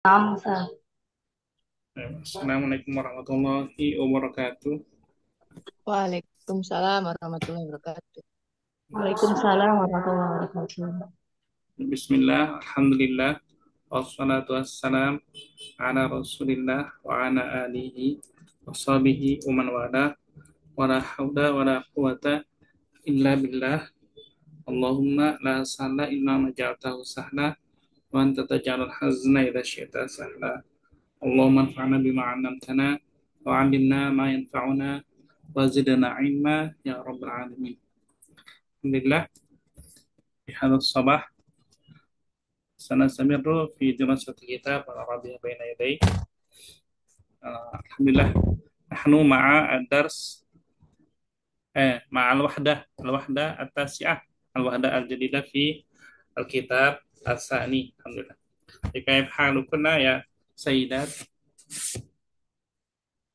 Hamzah. Assalamualaikum warahmatullahi wabarakatuh. Waalaikumsalam warahmatullahi wabarakatuh. Waalaikumsalam warahmatullahi wabarakatuh. Bismillah, alhamdulillah, wassalatu wassalam ala rasulillah wa ala alihi wa sahbihi wa man wala wa la hawla wa la quwata illa billah. Allahumma la sahla illa ma ja'altahu sahla wa anta taj'alul hazna idza syi'ta sahla. Allahumma anfa'na bima 'allamtana wa 'allimna ma yanfa'una wa zidna 'ilma ya rabbal alamin. Alhamdulillah, di hadha sabah sanastamiru fi dirasati kitab Al-Arabiyyah baina yaday. Alhamdulillah, nahnu ma'a ad-dars ma'a al-wahdah at-tasi'ah, al-wahdah al-jadidah fi al-kitab as-sani. Alhamdulillah. Kayfa halukunna ya sayyidat?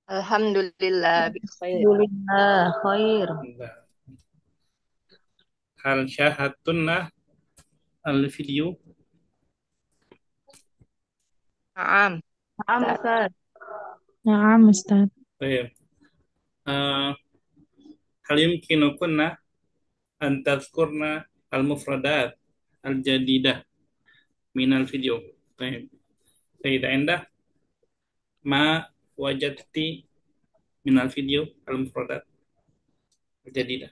Alhamdulillah bi khair. Alhamdulillah, khair. Hal syahadtunna al-video? Naam. Naam, Ustaz. نعم أستاذ. Baik. Hal yumkinukunna an tadhkurna al-mufradat al-jadidah min al-video. Baik. Sayyidah Endah, ma wajadti min al-video al-mufradat al-jadidah.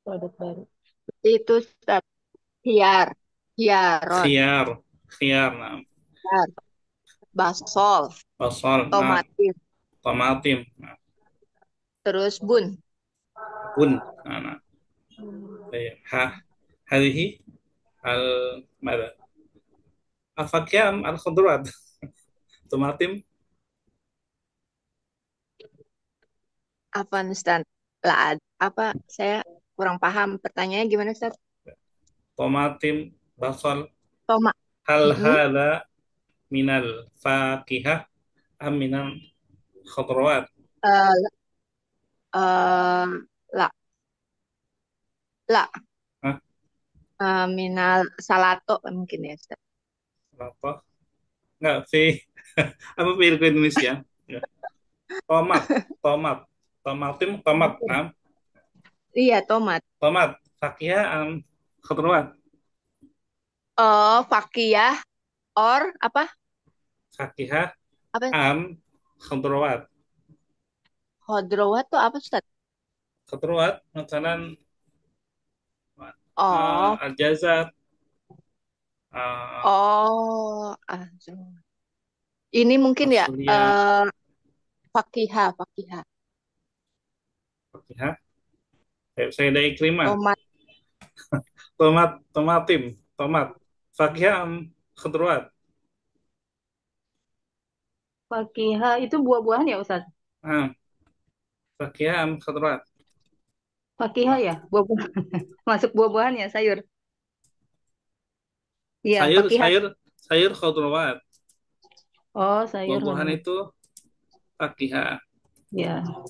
Produk baru. Itu Ustaz. Hiar. Hiaron. Khiyar, khiyar, nah. Hiar. Basol. Basal, nah. Tomatis. Tomatim, nah. Terus bun. Bun, nah, nah. Baik. Hadhihi al-mada al-fakiam al-khudrat. Tomatim, Apa Ustaz? Lah, apa saya kurang paham pertanyaannya gimana Ustaz? tomatim, basal. Tomat. Hal Mm-mm. hadha minal fakihah am minal khudrawat? Eh, eh, la, la, Hah? minal salato mungkin ya Ustaz. Apa? Enggak, sih. Apa pilih ke Indonesia? Ya. Tomat, tomat, tomatim, tomat, am, Iya, tomat. tomat, fakihah, am, khudrawat, Fakiyah or apa? fakihah, Apa? am, khudrawat, Khodrowat tuh apa Ustaz? khudrawat, misalnya Oh, al-jazar, uh, oh, ini mungkin ya fasulya, fakihah, fakihah, fakihah, saya ada iklimah, tomat. tomatim, tomat, fakihah, am, khudrawat, Fakihah itu buah-buahan ya, Ustaz? am, fakihah, am, khudrawat. Fakihah ya, buah-buahan. Masuk buah-buahan ya, sayur. Iya, Sayur, fakihah. sayur, sayur khudrawat. Oh, sayur Buah-buahan khudrat. itu fakihah. Ya. Ah,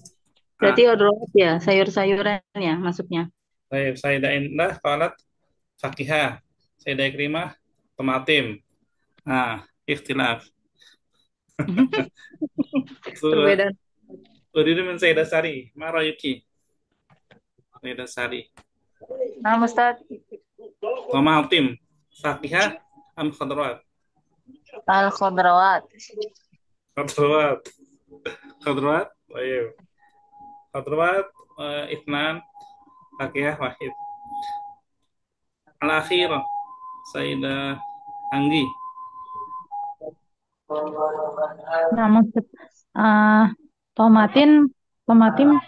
Berarti khudrat ya, sayur-sayuran ya masuknya. saya Indah qalat fakihah. Saya Ikrimah tomatim. Ah, ikhtilaf. Itu Perbedaan. uridu min Sayyidah Sari. Ma ra'yuki? Sayyidah Sari. Nah, Ustaz. Tomatim. Fakihah am khadrawat? Al-khudrawat. Khadrawat. Khadrawat. Baik. Khadrawat itnan fakihah wahid. Al-akhir Sayyidah Anggi. Nah, maksud tomatin, tomatim,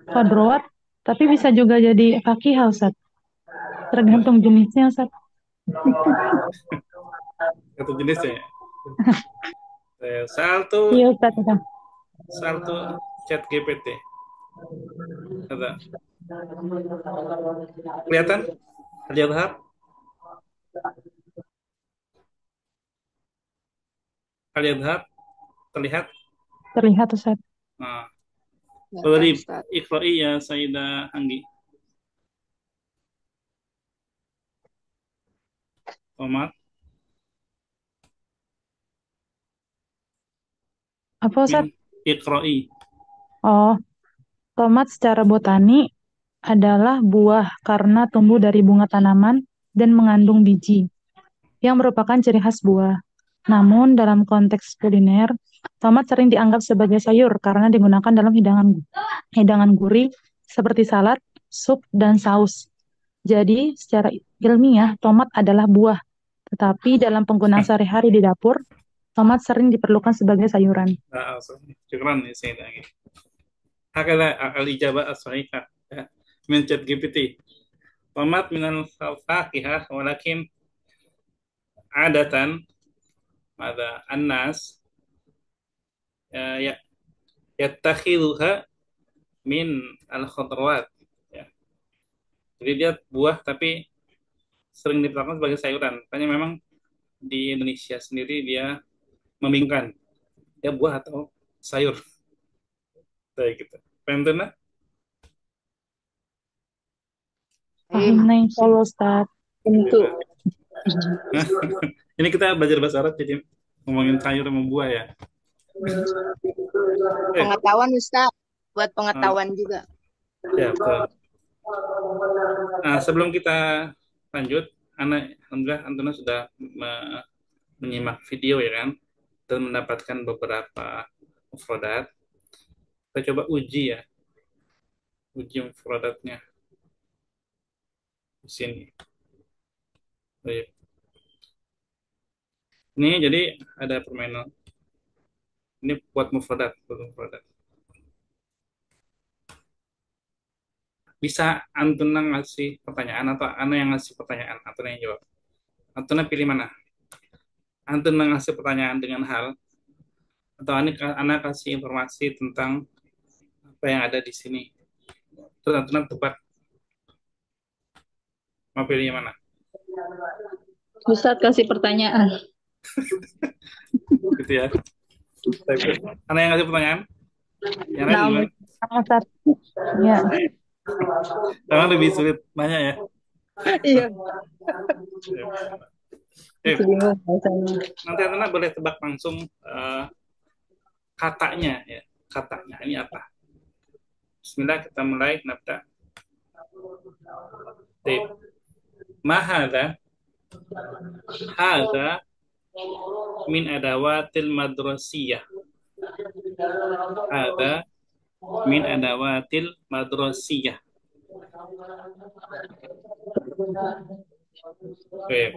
khodrowat, tapi bisa juga jadi fakihah, Ustaz. Tergantung jenisnya, Ustaz. Satu jenis ya. Saltu, Iya, Ustaz. Ustaz. saltu chat GPT. Ada. Kelihatan? Lihat, lihat, terlihat. Terlihat, Ustaz. Nah, Kelihatan Tadrib Ustaz. iqra'i ya Sayyidah Anggi. Tomat, Apa Min Ustaz? iqra'i. Oh, tomat secara botani adalah buah karena tumbuh dari bunga tanaman dan mengandung biji, yang merupakan ciri khas buah. Namun, dalam konteks kuliner, tomat sering dianggap sebagai sayur karena digunakan dalam hidangan gurih seperti salad, sup, dan saus. Jadi, secara ilmiah, tomat adalah buah, tetapi dalam penggunaan sehari-hari di dapur, tomat sering diperlukan sebagai sayuran. Syukran ya Sayyid Anggi. Hakala al-ijabah as-sahihah ya, min ChatGPT. Tomat minal faqihah walakin adatan ada annas ya yattakhidhuha min al-khudrawat ya. Jadi dia buah tapi sering diperlakukan sebagai sayuran. Makanya memang di Indonesia sendiri dia membingungkan dia buah atau sayur kayak gitu. Paham tuh, Nak? Paham nih, insya Ustaz. Tentu. Ini kita belajar bahasa Arab jadi ngomongin sayur sama buah ya. Pengetahuan Ustaz, buat Ah, pengetahuan juga. ya betul. Nah, sebelum kita lanjut, alhamdulillah Antuna sudah menyimak video ya kan, dan mendapatkan beberapa mufradat. Kita coba uji ya, uji mufradatnya di sini. Baik. Ini jadi ada permainan. Ini buat mufradat, Bisa Antuna ngasih pertanyaan atau Ana yang ngasih pertanyaan, Antuna yang jawab. Antuna pilih mana? Antuna ngasih pertanyaan dengan hal atau Ana kasih informasi tentang apa yang ada di sini. Terus Antuna tebak mau pilih yang mana? Ustadz kasih pertanyaan. Gitu ya. Ana yang ngasih pertanyaan? Yang lain Nah, gimana? Ustaz. Ya. Karena lebih sulit banyak ya. iya. Eh, Bingung bahasanya. nanti Antuna boleh tebak langsung katanya ya. Katanya ini apa? Bismillah kita mulai. Nabda. Tip. Mahada. Hada min adawatil madrasiyah. Hada min adawatil madrasiyah. Baik.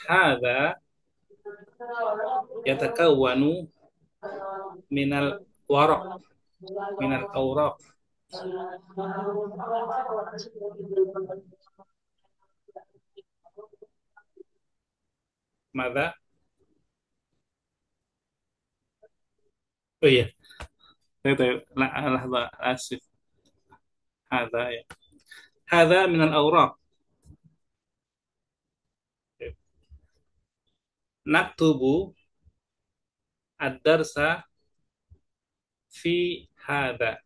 Hada yatakawwanu minal waraq minal awraq. Mada? Oh iya. Lahza asif. Hada ya. Hada minal awraq. Naktubu ad-darsa fi hada.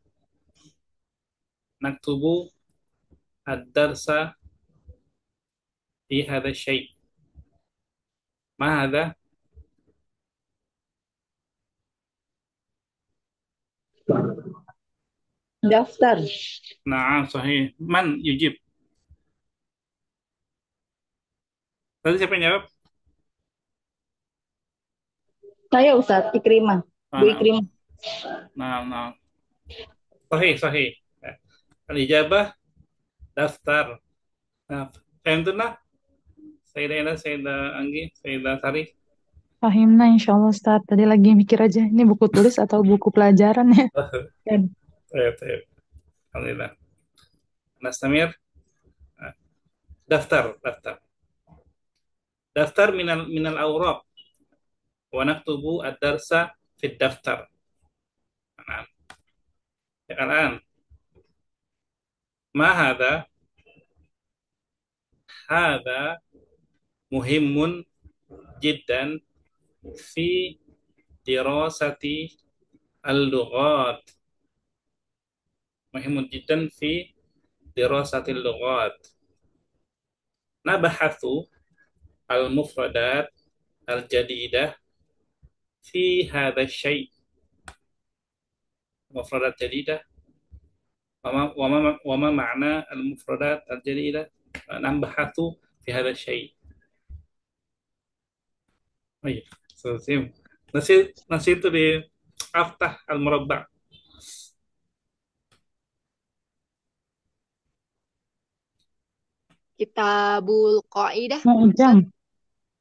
Naktubu ad-darsa fi hada syai'. Ma hada? Daftar. Na'am sahih. Man yujib? Tadi siapa yang jawab? Saya Ustadz Ikrimah. Bu Nah, Ikrimah. nah. Sahih. Al-ijabah daftar. Nah, fahimtuna? Sayyidah Enda, Sayyidah Anggi, Sayyidah Sari. Fahimna insya Allah Ustaz. Tadi lagi mikir aja, ini buku tulis atau buku pelajaran ya? Kan. Baik. Alhamdulillah. Nastamir. Daftar. Daftar minal awraq. Wa naktubu ad-darsa fid daftar. Nah, sekarang ma hada? Hada muhimun jiddan fi dirasati al-lughat. Muhimun jiddan fi dirasati al-lughat. Nabahathu al-mufradat al-jadidah في هذا الشيء مفردات جديدة. وما معنى المفردات الجديدة؟ نبحث في هذا الشيء. طيب سلسلة نسيت أفتح المربع. Kitabul Qaidah, Mu'jam.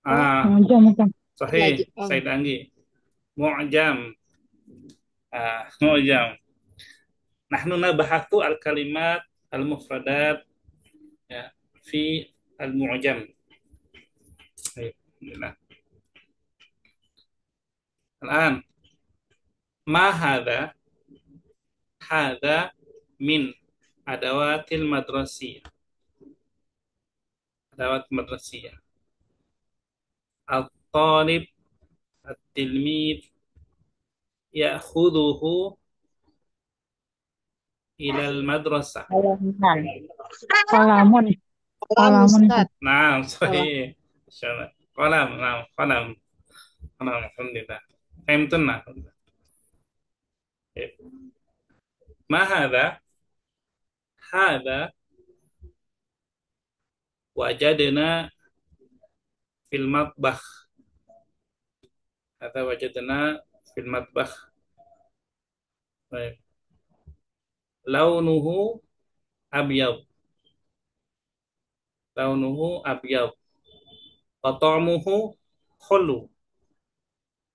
Ustaz. Mu'jam bukan. صحيح Lagi. سيد أنجي. معجم. معجم. نحن نبحث الكلمات المفردات في المعجم. طيب. الآن ما هذا؟ هذا من أدوات المدرسية. أدوات مدرسية. الطالب التلميذ يأخذه إلى المدرسة. Kalamun. Qalam, Kalamun. Ustaz. نعم صحيح. قلم. نعم قلم. الحمد لله. فهمتنا. ما هذا؟ هذا وجدنا في المطبخ. هذا وجدنا في المطبخ. طيب. لونه أبيض. لونه أبيض. وطعمه حلو.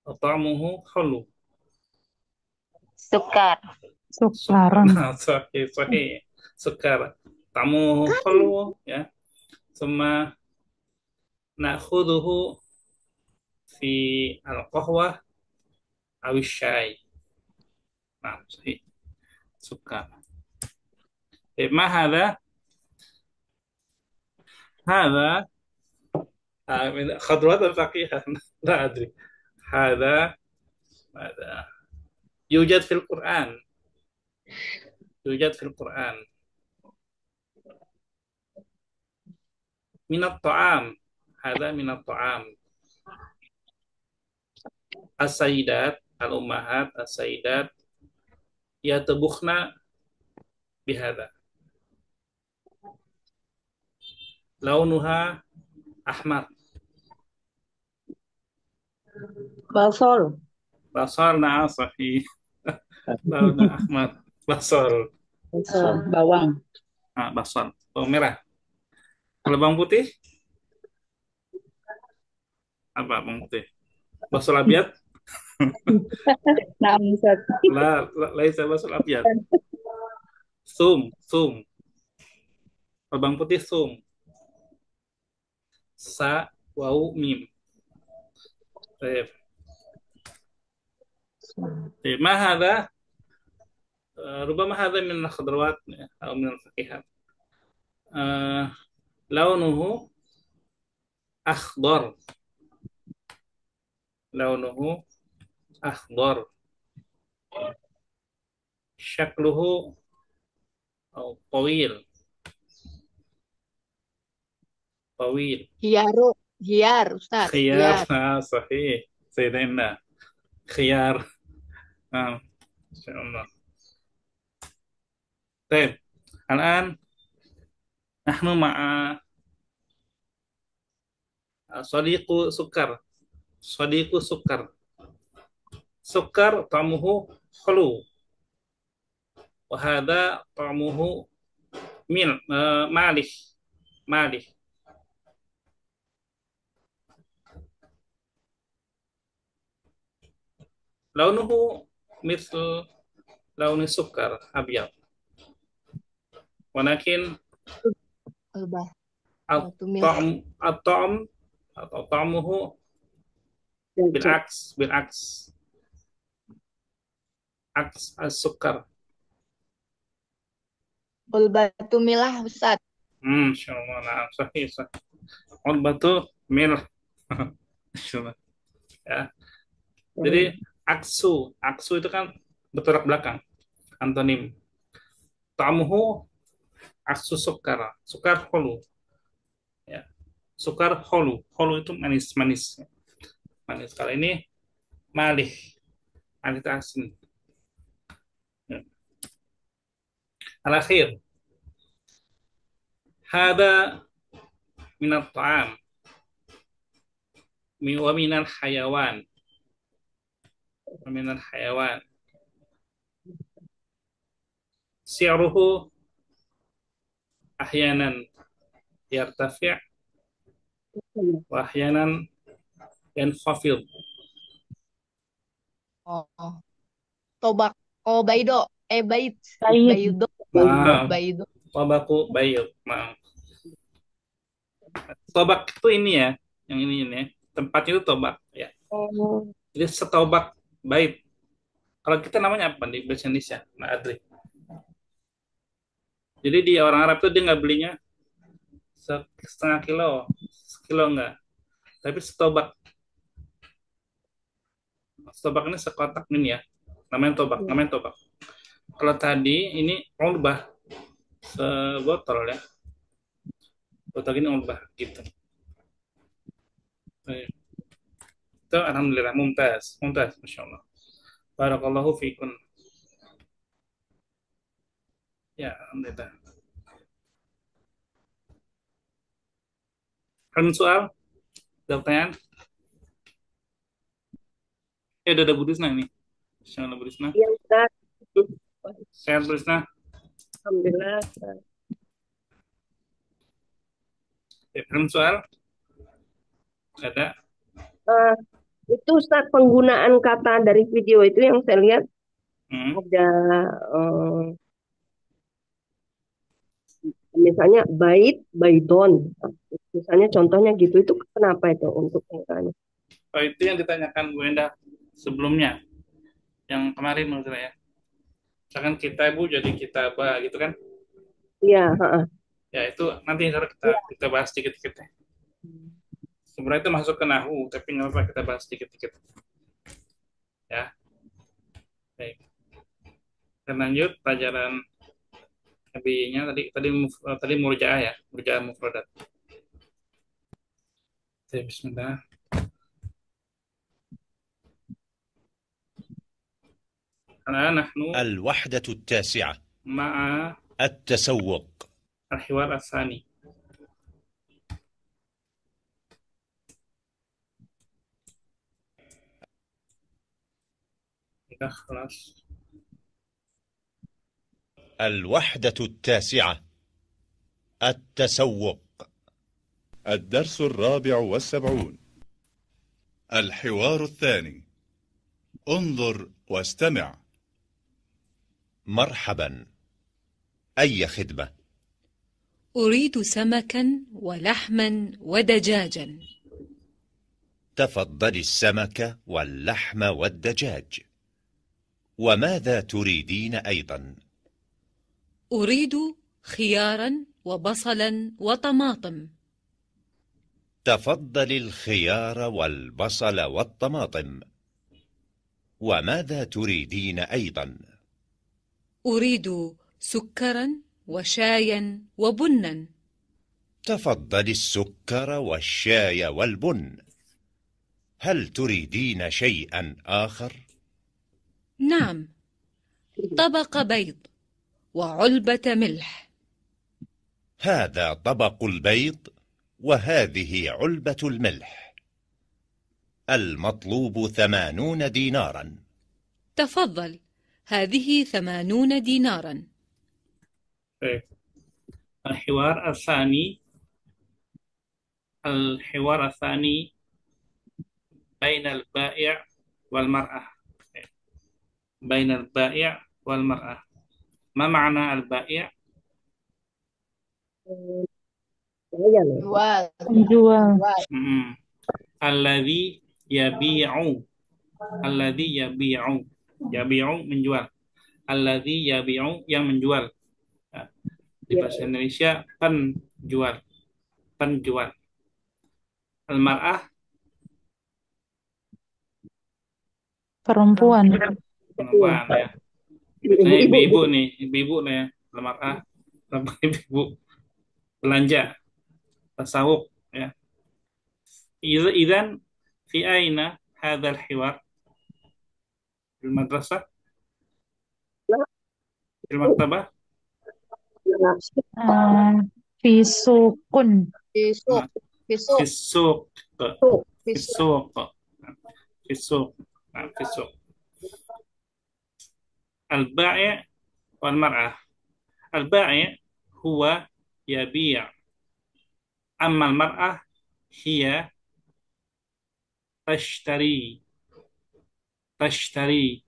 وطعمه حلو. Sukar. Sukaran. صحيح صحيح. سكر. طعمه حلو ya. ثم نأخذه في القهوة أو الشاي. نعم صحيح. سكر. طيب ما هذا؟ هذا من خضروات الفقيهة. لا أدري. هذا يوجد في القرآن. يوجد في القرآن. من الطعام. هذا من الطعام. السيدات الأمهات السيدات يطبخن بهذا. لونها أحمر. Basol. بصل. نعم صحيح. لونها أحمر. بصل. Basol. Bawang. Bawang bawang merah. Kalau bawang putih apa? Bawang putih basal abiat. Nah, Ustaz. Lain saya basal abiat. Sum. Kalau bawang putih sum. Sa wau mim. طيب. ما هذا؟ ربما هذا من الخضروات أو من الفاكهة. لونه أخضر. لونه أخضر. شكله أو طويل. طويل. Hiyar, Ustaz. خيار. صحيح سيدنا. خيار. نعم إن شاء الله. طيب الآن نحن مع صديق سكر. صديق سكر. سكر طعمه حلو. وهذا طعمه مالح. مالح. لونه مثل لون السكر أبيض. ولكن الطعم atau طعمه بالعكس. عكس السكر. Batu milah, Ustaz. إن شاء الله. نعم صحيح. علبة ملح. إن شاء الله. Ya. Jadi aksu itu kan bertolak belakang, antonim. Ta'muhu aksu sukar. Sukar holu. Ya. Sukar holu. Holu itu manis. Manis. Kali ini malih. Malih itu asin. Ya. Al-akhir. Hada minat ta'am. Wa minal hayawan. Wa minal hayawan. Si'ruhu ahyanan yartafi' wa ahyanan yankhafid. Oh, tobak. Oh, baido. Bait. Said. Baido. Maaf, Baido. tobaku bayil. Maaf. Tobak itu ini ya, yang ini ya. Tempatnya itu tobak ya. Oh, Jadi setobak bait. Kalau kita namanya apa di bahasa Indonesia? Nah, Adri. Jadi di orang Arab itu dia nggak belinya setengah kilo, sekilo enggak. Tapi setobak. Setobak ini sekotak ini ya. Namanya tobak, iya. namanya tobak. Kalau tadi ini ulbah sebotol ya. Botol ini ulbah gitu. Baik. Itu alhamdulillah mumtaz, mumtaz masyaallah. Barakallahu fikum. Ya, alhamdulillah. Kan soal, ada pertanyaan? Udah Bu Risna ini. Insyaallah Bu Risna. Iya, Ustaz. Sehat Bu Risna. Alhamdulillah. Ustaz. Kan soal? Ada? Eh, itu Ustaz penggunaan kata dari video itu yang saya lihat Hmm. ada eh, misalnya bait, baiton. Misalnya contohnya gitu itu kenapa itu untuk penggunaannya? Oh, itu yang ditanyakan Bu Endah sebelumnya, yang kemarin menurut saya. Misalkan kita Bu jadi kitabah gitu kan? Iya, heeh. Ya itu nanti ntar kita bahas sedikit-sedikit. Sebenarnya itu masuk ke nahu, tapi nggak apa-apa kita bahas sedikit-sedikit. Ya, baik. Kita lanjut pelajaran lebihnya tadi murjaah ya, murjaah mufradat. Oke, Bismillah. Karena nahnu الوحدة التاسعة ma'a التسوق. al-hiwar as-sani. Kita kelas الوحدة التاسعة التسوق. الدرس 74. الحوار الثاني. انظر واستمع. مرحبا، أي خدمة؟ أريد سمكا ولحما ودجاجا. تفضلي السمك واللحم والدجاج. وماذا تريدين أيضا؟ أريد خيارا وبصلا وطماطم. تفضلي الخيار والبصل والطماطم. وماذا تريدين أيضا؟ أريد سكرا وشايا وبنا. تفضلي السكر والشاي والبن. هل تريدين شيئا آخر؟ نعم، طبق بيض وعلبة ملح. هذا طبق البيض وهذه علبة الملح. المطلوب 80 دينارا. تفضل، هذه 80 دينارا. baik. Al-hiwar as-sani al-hiwar as-sani bainal bai' wal mar'ah. Bainal bai' wal mar'ah. Ma ma'na al-bai'? Saya loh. Jual. Menjual. Hmm. Alladzi yabi'u. Alladzi yabi'u. Yabi'u menjual. Alladzi yabi'u yang menjual. Nah, di bahasa Indonesia penjual. Penjual. Al-mar'ah Perempuan. perempuan ya. Nah, ibu-ibu nih, ibu-ibu nih ya. Al-mar'ah perempuan ibu belanja. Tasawuf ya. Idzan fi aina hadzal hiwar? Fil madrasah, Nah, fil maktabah, nah, Fi sukun. Fisuk, fisuk, fis suq, tuh. fis fisuk. suq, fis suq. Nah, fis suq. Al-bai' wal mar'ah. Al-bai' huwa yabi'. Amma al-mar'ah hiya tashtari. Tashtari.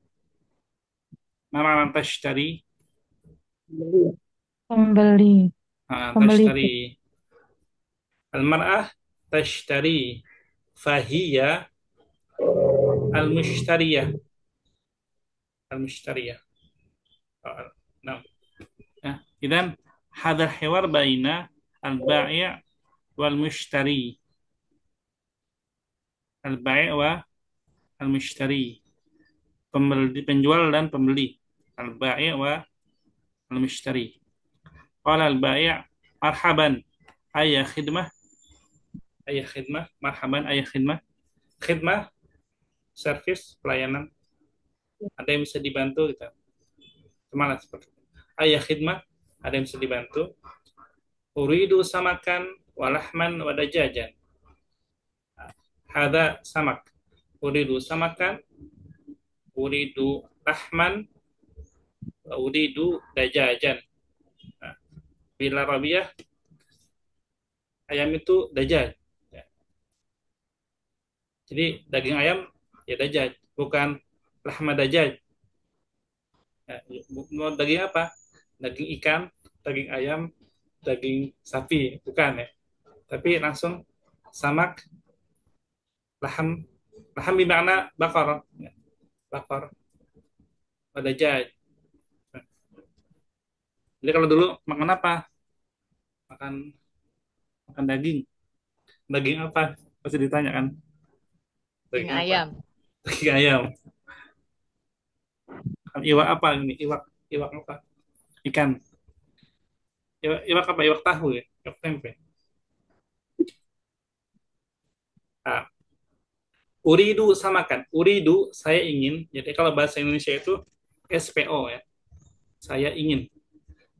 Ma ma'na tashtari? Iya. Pembeli. Pembeli. Tashtari. Al-mar'ah tashtari. Fahiya al-mushtariyah. Al-mushtariyah. Nah, idan hadal hiwar baina al-bai' wal mushtari. Al-bai' wa al-mushtari. Penjual dan pembeli. Al-bai' wa al-mushtari. Qala al-bai' marhaban ayya khidmah. Ayya khidmah, marhaban ayya khidmah. Khidmah, service, pelayanan. Ada yang bisa dibantu gitu. Kemana seperti itu. Ayya khidmah, ada yang bisa dibantu. Uridu samakan walahman wadajajan. Hada samak. Uridu samakan, uridu lahman, uridu dajajan. Nah, bila Rabiah, ayam itu dajaj. Ya. Jadi daging ayam ya dajaj, bukan lahma dajaj. Ya, mau daging apa? Daging ikan, daging ayam, daging sapi, bukan ya. Tapi langsung samak, laham, laham bermakna bakar, ya. Bakar, dajaj. Jadi kalau dulu makan apa? Makan daging. Daging apa? Pasti ditanya kan. Daging Daging apa? ayam. Daging ayam. Iwak apa ini? Iwak apa? Ikan. Iwak apa? Iwak tahu ya? Iwak tempe. Nah, uridu samakan. Uridu saya ingin. Jadi kalau bahasa Indonesia itu SPO ya. Saya ingin.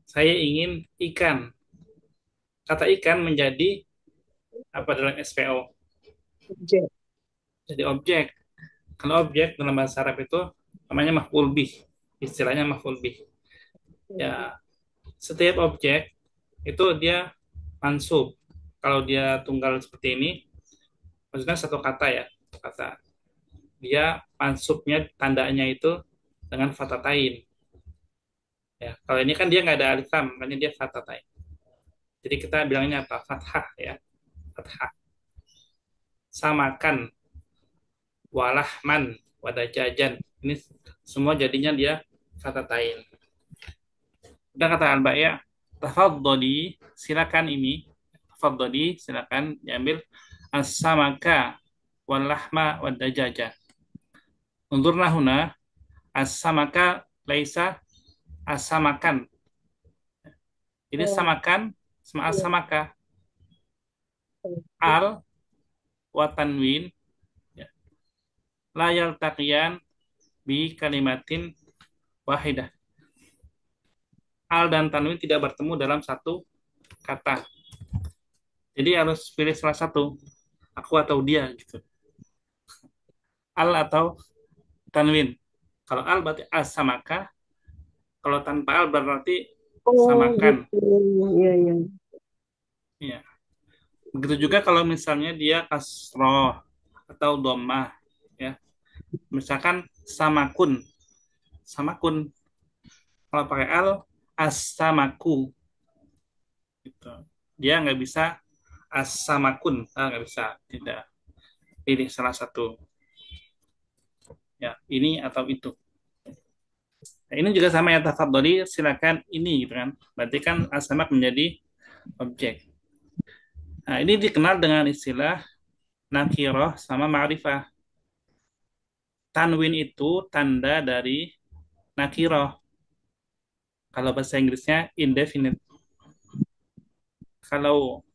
Saya ingin ikan. Kata ikan menjadi apa dalam SPO? Objek. Jadi objek. Kalau objek dalam bahasa Arab itu namanya maf'ul bih. Istilahnya maf'ul bih. Ya, setiap objek itu dia mansub. Kalau dia tunggal seperti ini, maksudnya satu kata ya, satu kata. Dia mansubnya tandanya itu dengan fatatain. Ya, kalau ini kan dia nggak ada alif lam, makanya dia fatatain. Jadi kita bilangnya apa? Fathah ya, fathah. Samakan, walahman, wadajajan. Ini semua jadinya dia fatatain. Udah kata al-bai', tafadhali, silakan ini. Tafadhali, silakan diambil as-samaka wal lahma wad dajaja. Unzurna huna as-samaka laisa as-samakan. Ini samakan sama as-samaka. Al wa tanwin ya. La yaltaqiyan bi kalimatin wahidah. Al dan tanwin tidak bertemu dalam satu kata. Jadi harus pilih salah satu, aku atau dia gitu. Al atau tanwin. Kalau al berarti as-samaka, kalau tanpa al berarti samakan. Gitu. Iya, iya. Ya. Begitu juga kalau misalnya dia kasroh atau dhammah ya. Misalkan samakun. Samakun. Kalau pakai al as-samaku. Gitu. Dia nggak bisa as-samakun, nggak bisa, tidak. Pilih salah satu. Ya, ini atau itu. Nah, ini juga sama ya tafadholi, silakan ini gitu kan. Berarti kan as-samak menjadi objek. Nah, ini dikenal dengan istilah nakirah sama ma'rifah. Tanwin itu tanda dari nakirah. Kalau bahasa Inggrisnya indefinite. Kalau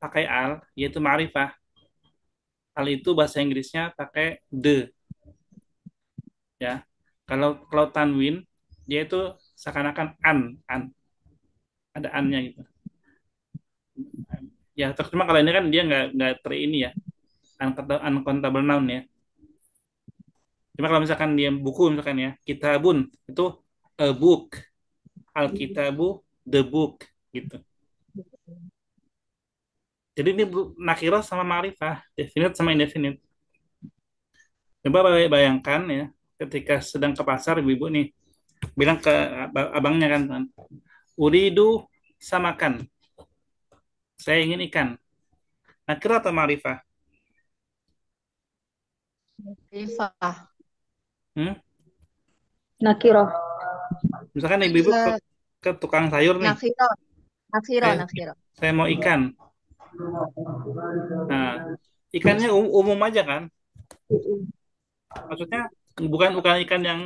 pakai al, yaitu ma'rifah. Al itu bahasa Inggrisnya pakai the. Ya. Kalau tanwin dia itu seakan-akan an ada annya gitu. Ya, cuma kalau ini kan dia nggak ini ya, uncountable noun ya. Cuma kalau misalkan dia buku misalkan ya, kitabun itu a book, al-kitabu the book gitu. Jadi ini nakirah sama ma'rifah, definite sama indefinite. Coba bayangkan ya, ketika sedang ke pasar ibu-ibu nih, bilang ke abangnya kan, uridu samakan, saya ingin ikan. Nakirah atau ma'rifah? Rifah. Hmm? Nakiro. Misalkan ibu-ibu ke tukang sayur nih, Nakiro. saya, Nakiro. saya mau ikan. Nah, ikannya umum aja kan? Maksudnya bukan ikan yang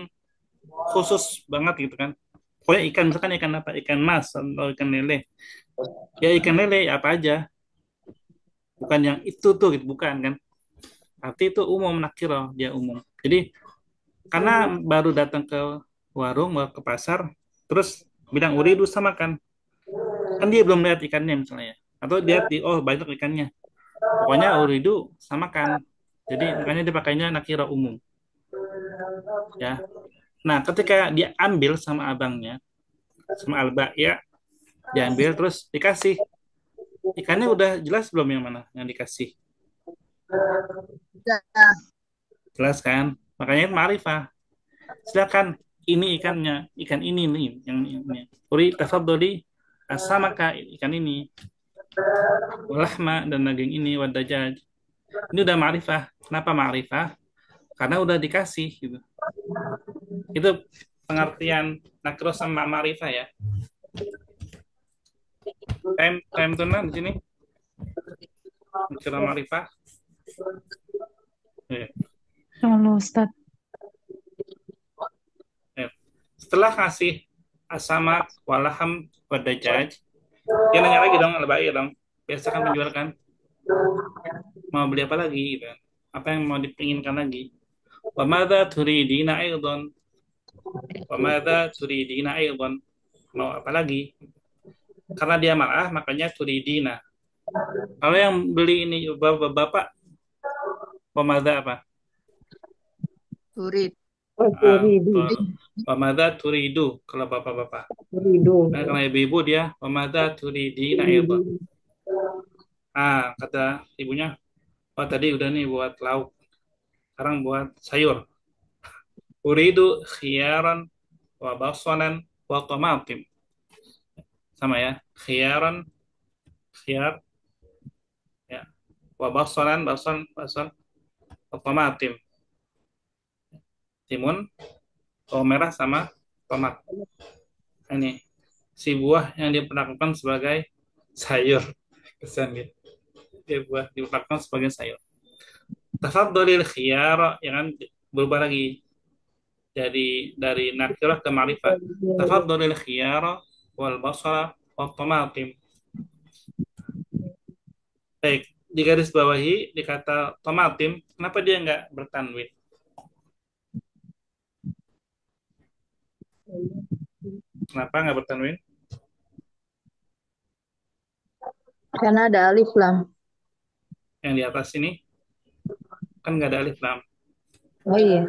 khusus banget gitu kan? Pokoknya ikan, misalkan ikan apa? Ikan mas atau ikan lele. Ya ikan lele apa aja. Bukan yang itu tuh gitu, bukan kan? Arti itu umum, nakiro, dia umum. Jadi karena baru datang ke warung, mau ke pasar, terus bilang uridu sama kan dia belum lihat ikannya misalnya, atau dia oh banyak ikannya. Pokoknya uridu samakan. Jadi makanya dia pakainya nakiro umum. Ya. Nah, ketika dia ambil sama abangnya, sama Alba ya, diambil terus dikasih. Ikannya udah jelas belum yang mana yang dikasih? Jelas kan? Makanya itu ma'rifah. Silakan, ini ikannya, ikan ini nih yang ini. Uri tafadholi asamaka, ikan ini. Walahma, dan daging ini, wadajaj. Ini udah ma'rifah. Kenapa ma'rifah? Karena udah dikasih gitu. Itu pengertian nakro sama ma'rifah ya. Time tuna di sini. Nakro ma'rifah. Ya. Kalau Ustaz. Ya. Setelah ngasih asamak, walaham, wadajaj, dia nanya lagi dong, lebih dong. Biasa kan penjual kan, mau beli apa lagi gitu. Apa yang mau dipinginkan lagi? Wa madza turidina aidan? Wa madza turidina aidan? Mau apa lagi? Karena dia marah, makanya turidina. Kalau yang beli ini bapak, wa madza apa? Turid. Wa madza turidu kalau bapak-bapak. Nah, kalau ibu-ibu dia wa madza turidina aidan. Kata ibunya, oh tadi udah nih buat lauk, sekarang buat sayur. Uridu khiyaran wa basalan wa tamatim. Sama ya, khiyaran, khiyar, ya, wa basalan, basal, wa tamatim. Timun, bawang merah sama tomat. Ini si buah yang diperlakukan sebagai sayur. Kesan gitu. Dia buah diperlakukan sebagai sayur. Tafadhalil khiyar, ya kan, berubah lagi dari nakirah ke ma'rifah. Tafadhalil khiyara wal basara wal tamatim. Baik, di garis bawahi di kata tomatim, kenapa dia nggak bertanwin? Kenapa nggak bertanwin? Karena ada alif lam. Yang di atas ini kan nggak ada alif lam. Oh iya.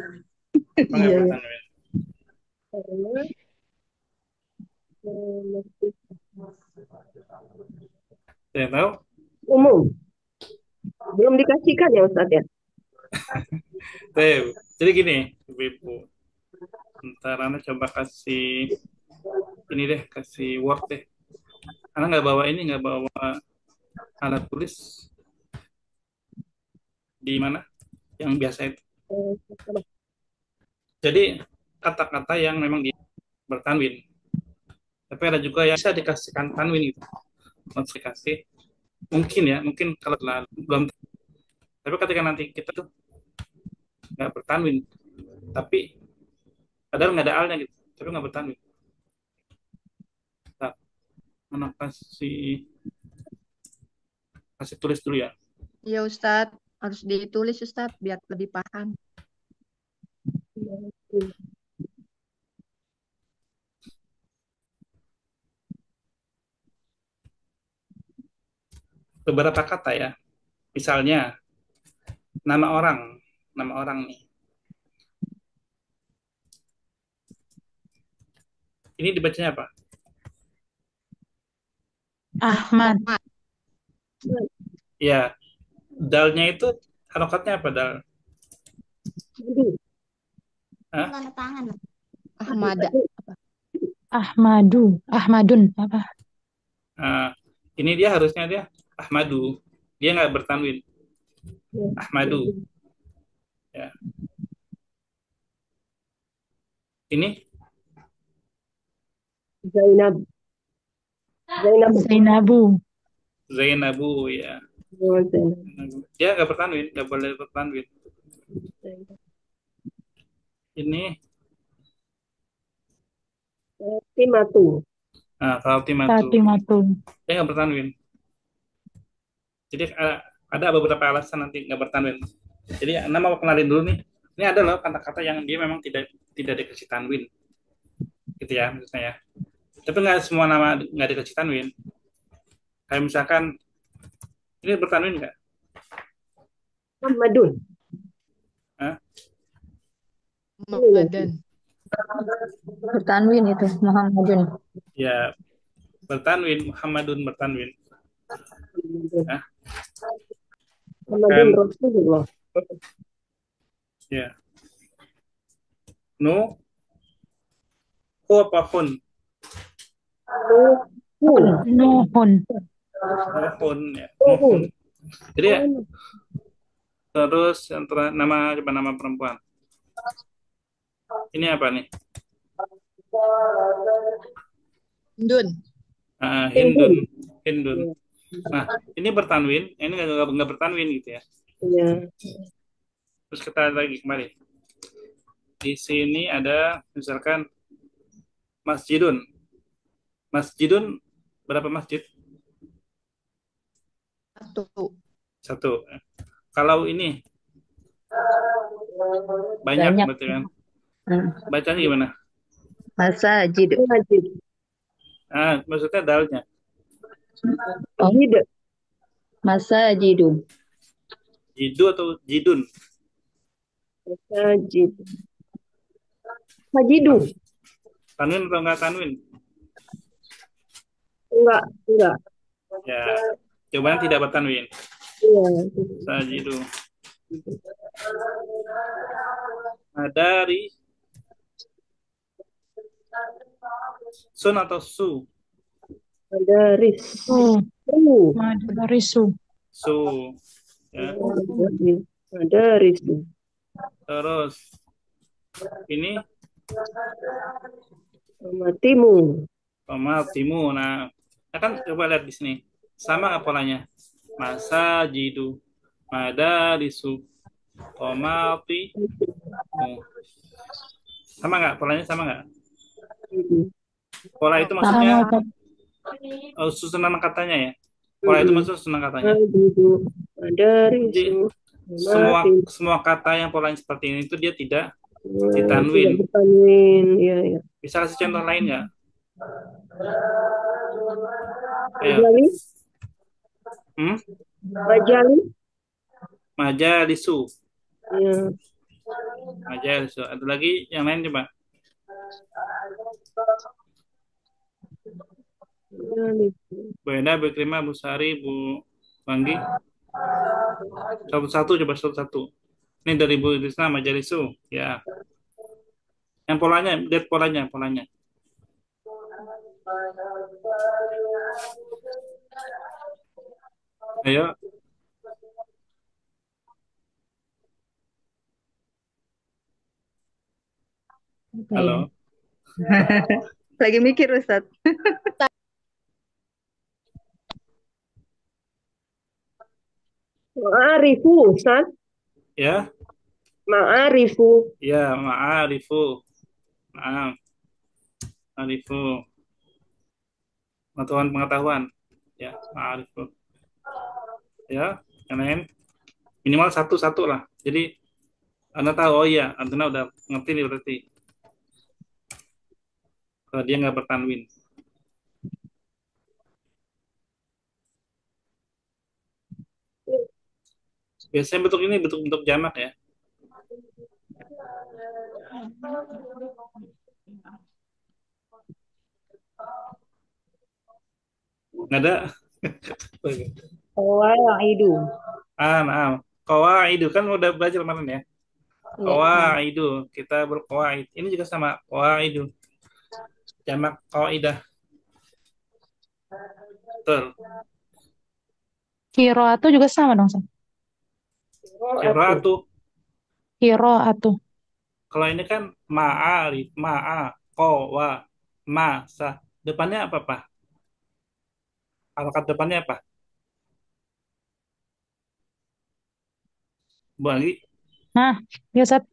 Kenapa nggak bertanwin? Saya tahu. Umum. Belum dikasihkan ya Ustadz ya? Jadi gini, Ibu. Ntar Ana coba kasih ini deh, kasih Word deh. Ana nggak bawa alat tulis di mana? Yang biasa itu. Jadi kata-kata yang memang bertanwin. Tapi ada juga yang bisa dikasihkan tanwin itu. Modifikasi. Mungkin kalau belum. Tapi ketika nanti kita tuh nggak bertanwin, tapi padahal nggak ada alnya gitu, tapi nggak bertanwin. Nah, mana kasih tulis dulu ya. Iya Ustadz, harus ditulis Ustadz biar lebih paham. beberapa kata ya. Misalnya nama orang nih. Ini dibacanya apa? Ahmad. Ya, dalnya itu harokatnya apa dal? Hah? Ahmada. Ahmadu. Ahmadun. Apa? Nah, ini dia harusnya dia Ahmadu. Dia nggak bertanwin. Ahmadu. Ya. Ini Zainab. Zainab. Zainabu. Zainabu ya. Oh, Zainab. Dia nggak bertanwin, nggak boleh bertanwin. Ini Timatu. nah, Fatimatu. Fatimatu. Dia nggak bertanwin. Jadi ada beberapa alasan nanti nggak bertanwin. Jadi Anda mau kenalin dulu nih. Ini ada loh kata-kata yang dia memang tidak dikasih tanwin, gitu ya maksudnya ya. Tapi nggak semua nama nggak dikasih tanwin. Kayak misalkan ini bertanwin nggak? Muhammadun. Hah? Muhammadan. Bertanwin itu Muhammadun. Ya bertanwin, Muhammadun bertanwin. Hah? Muhammadun Kan? Rasulullah. Ya. No. Ku apa hun? Nuhun. Nuhun ya. Nuhun. Jadi ya, terus yang nama coba nama perempuan. Ini apa nih? Hindun. Hindun. Hindun. Nah, ini bertanwin, ini nggak bertanwin gitu ya. Iya. Terus kita lagi kembali. Di sini ada misalkan masjidun. Masjidun berapa masjid? Satu. Kalau ini banyak. Berarti kan. Bacanya gimana? Masajid. Maksudnya dalnya. Oh. Masajidu. Jidu atau jidun? Masajid. Majidu. Tanwin atau enggak tanwin? Enggak. Ya, jawabannya tidak bertanwin. Iya. Sajidu. Dari sun atau su? Madaris. Madarisu. Su. Ya. Madaris. Terus ini Matimu. Matimu. Nah, kan coba lihat di sini. Sama nggak polanya? Masajidu, madarisu, tomati. Sama nggak? Polanya sama nggak? Pola itu maksudnya susunan katanya ya. Pola itu maksudnya susunan katanya. Jadi semua kata yang polanya seperti ini itu dia tidak ditanwin. Iya. Bisa kasih contoh lain ya? Majali. Majali. Majalisu. Iya. Majalisu. Ada lagi yang lain coba. Bu Enda, Bu Krima, Bu Sari, Bu Banggi. Satu-satu coba satu-satu. Ini dari Bu Rizna, Majalisu. Ya. Yang polanya, lihat polanya. Ayo. Halo. Lagi mikir Ustaz. Ma'arifu, Ustaz. Ya. Ma'arifu. Ya, ma'arifu. Ma'arifu. Pengetahuan. Ya, ma'arifu. Ya, yang lain. Minimal satu-satu lah. Jadi, Anda tahu, oh iya, Anda udah ngerti nih berarti. Kalau dia nggak bertanwin. Biasanya bentuk ini bentuk jamak ya. Nggak ada. Qawaidu. Nah. Qawaidu kan udah belajar kemarin ya. Iya. Qawaidu, kita berqawaid. Ini juga sama qawaidu. Jamak qaidah. Betul. Qiraatu juga sama dong, Ustaz. Qiraatu. Qiraatu. Kalau ini kan ma'arif, qawa, sa. Depannya apa, Pak? Harakat depannya apa? Bu Anggi, Nah, ya Ustaz.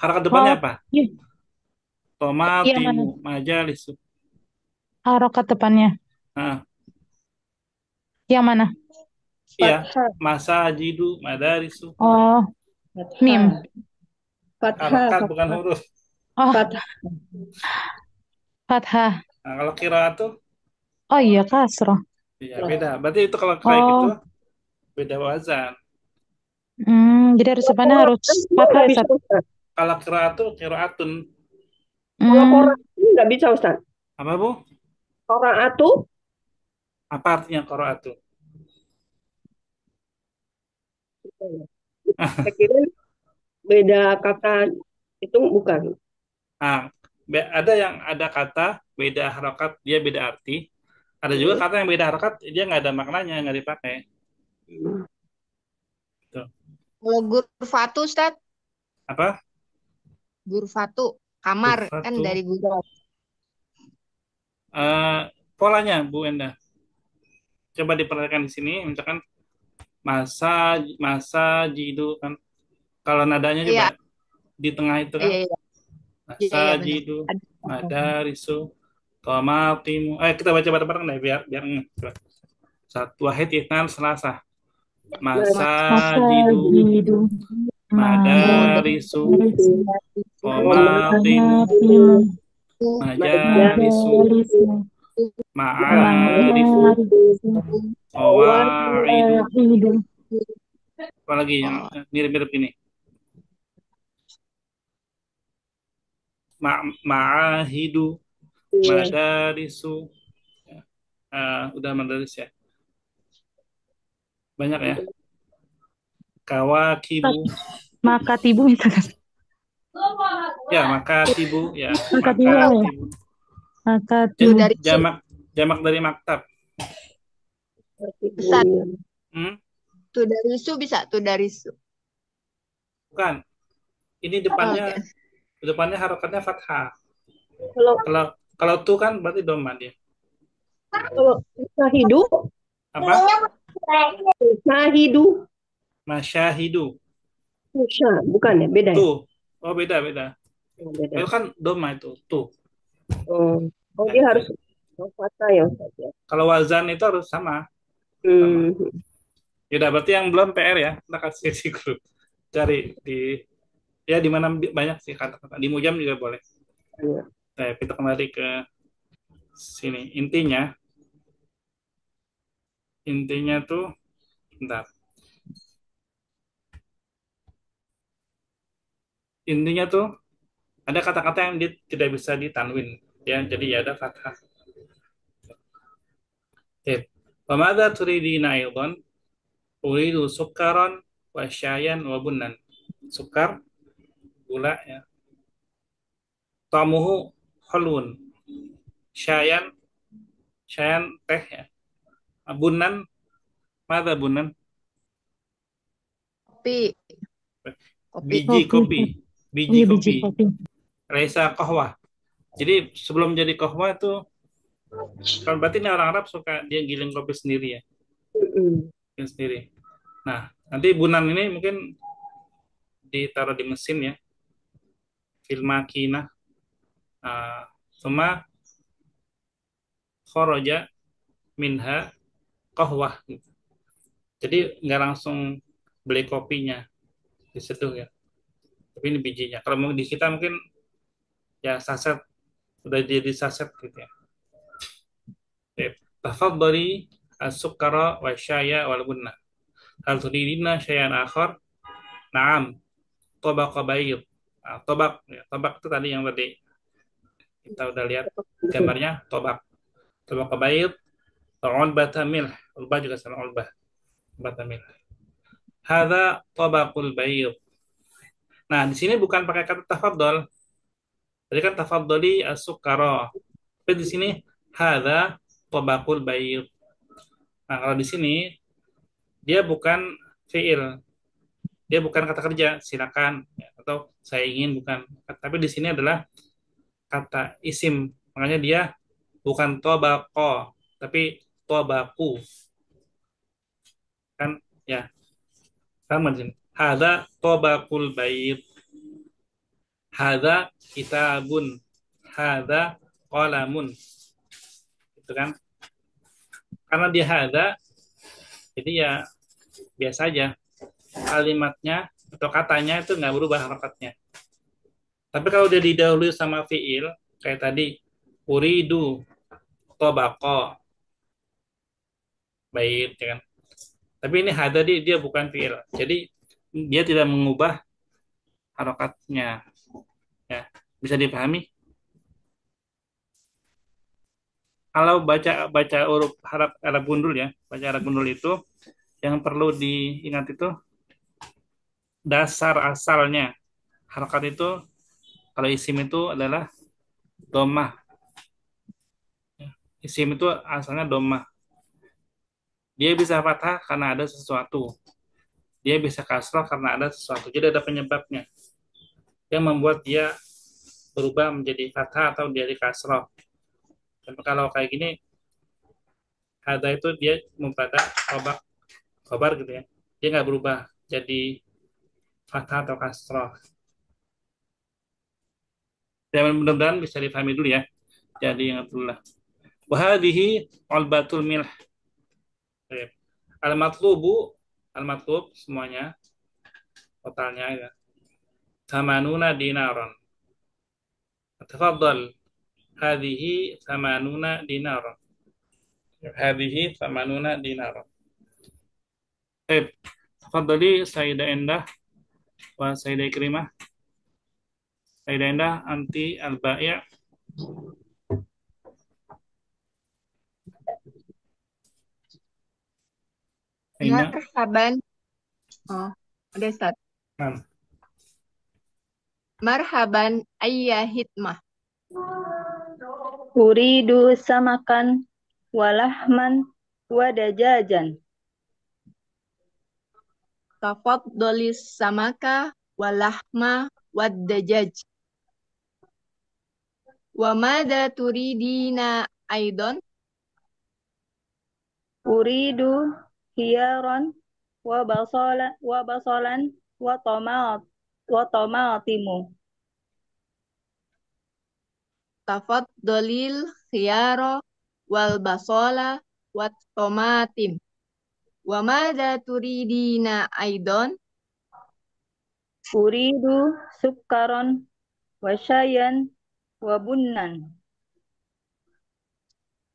harakat depannya Oh, apa? iya. Iya, mana? Tomatimu, majalis. Harokat depannya. Nah, Yang mana? iya, Fathah. masajidu, madarisu. Oh, mim. Fathah. Harakat Fathah. bukan huruf. Oh, Fathah. fathah. Nah, kalau qiraatu, Oh iya, kasroh. iya beda. Berarti itu kalau kayak gitu, Oh, beda wazan. jadi harus depannya harus Kan semua fathah nggak ya, bisa, Ustaz. Ustaz. Kalau qiraatu, qiraatun. Kalau Hmm, Quran ini nggak bisa, Ustaz. Apa, Bu? Qaraatu Apa artinya qiraatu? saya kira beda kata itu bukan. Nah, ada yang ada kata beda harokat, dia beda arti. Ada juga kata yang beda harokat, dia nggak ada maknanya, nggak dipakai. Tuh. Kalau gurfatu, Ustaz, Apa? gurfatu, kamar kan Gurfatu. dari guruf. Polanya, Bu Enda. Coba diperhatikan di sini, misalkan masa jidu kan. Kalau nadanya coba Iya, di tengah itu kan. iya, iya, Masa iya, benar. jidu, madarisu, tomatimu. Kita baca bareng-bareng deh biar ngeh. Coba. Satu wahid itnan selasa. Masa jidu, masajidu. madarisu, tomatimu, majalisu, Majalisu. ma'arifu, qawaidu. Qawaidu. Apalagi yang mirip-mirip ini. Ma'ahidu, madarisu. Udah madaris ya. Banyak ya. Kawakibu. Makatibu itu kan. Ya, makatibu. Ya, Makatibu. makatibu. Makatibu. Dari Jamak dari maktab. Ustaz, Hmm? tuh dari su bisa tuh dari su. Bukan. Ini depannya harokatnya fathah. Kalau tu kan berarti doma dia. Kalau syahidu Apa? syahidu Masyahidu. bukan ya, beda ya? Tu. Oh, beda. Beda. Itu kan doma itu. Tu. Oh, dia harus fathah ya, Ustaz ya. Kalau wazan itu harus sama. Yaudah, berarti yang belum PR ya. Kita kasih di grup. Cari di mana banyak sih kata-kata. Di Mujam juga boleh. Iya. Nah, kita kembali ke sini. Intinya tuh, bentar. Intinya tuh ada kata-kata yang tidak bisa ditanwin, ya. Jadi ya ada fathah. Pemada turidina aidon uridu sukaron wa syayan wa bunnan. Sukar, gula ya. Tamuhu hulun. Syayan teh ya. Bunnan, mada bunnan? Kopi. Biji kopi. Biji Iya, kopi. biji kopi. Resa kohwah. Jadi sebelum jadi kohwah itu, kan berarti ini orang Arab suka dia giling kopi sendiri ya. Giling sendiri. Nah, nanti bunan ini mungkin ditaruh di mesin ya. Fil makinah. Suma khoroja minha kohwah. Jadi nggak langsung beli kopinya di situ ya. Tapi ini bijinya. Kalau mau di kita mungkin ya saset, udah jadi saset gitu ya. Tafadhali as-sukara wa syaya wal bunna. Hal turidina syai'an akhar? Naam, tabaqa bayd. Nah, tobak, ya, tobak itu tadi yang tadi kita udah lihat gambarnya tobak. Tabaqa bayd, ulbata milh. Ulbah juga sama ulbah. Ulbata milh. Hadza tabaqul bayd. Nah, di sini bukan pakai kata tafadhol. Tadi kan tafadholi as-sukara. Tapi di sini hadza tabaqul bayd. Nah, kalau di sini dia bukan fiil, dia bukan kata kerja, silakan ya, atau saya ingin bukan. Tapi di sini adalah kata isim. Makanya dia bukan tobako, tapi tobaku. Kan ya, sama di sini. Hadza tobakul bait. Hadza kitabun. Hadza qalamun. Itu kan. Karena dia hadza, jadi ya biasa aja. Kalimatnya atau katanya itu nggak berubah harokatnya. Tapi kalau dia didahului sama fiil, kayak tadi, uridu, tobako, baik, ya kan? Tapi ini hada dia bukan fiil. Jadi dia tidak mengubah harokatnya. Ya, bisa dipahami? Kalau baca baca huruf harap Arab gundul ya, baca Arab gundul itu yang perlu diingat itu dasar asalnya. Harokat itu kalau isim itu adalah domah. Isim itu asalnya domah. Dia bisa fathah karena ada sesuatu. Dia bisa kasrah karena ada sesuatu. Jadi ada penyebabnya yang membuat dia berubah menjadi fathah atau dia di kasrah. Tapi kalau kayak gini, ada itu dia mubtada khobar, khobar gitu ya. Dia nggak berubah jadi fathah atau kasrah. Ya, mudah-mudahan bisa dipahami dulu ya. Jadi ingat dulu lah. Wahadihi ulbatul milh. Al-matlubu, al-matlub semuanya totalnya ya. Samanuna dinaron. Tafadhal. Hadihi samanuna dinaron. Hadihi samanuna dinaron. Tafadhali Sayyidah Endah wa Sayyidah Ikrimah. Sayyidah Endah anti al-bai'. Aina. Marhaban. Oh, ada Ustaz. Nah, Marhaban ayya hikmah. Uridu samakan walahman wadajajan. Tafadhalis samaka walahma waddajaj. Wa madza turidina aidan? Uridu hiyaran wa basalan wa tomatimu. Tafadhalil khiyara wal basala wat tomatim. Wa madza turidina aidan? Uridu sukkaron wa syayan wa bunnan.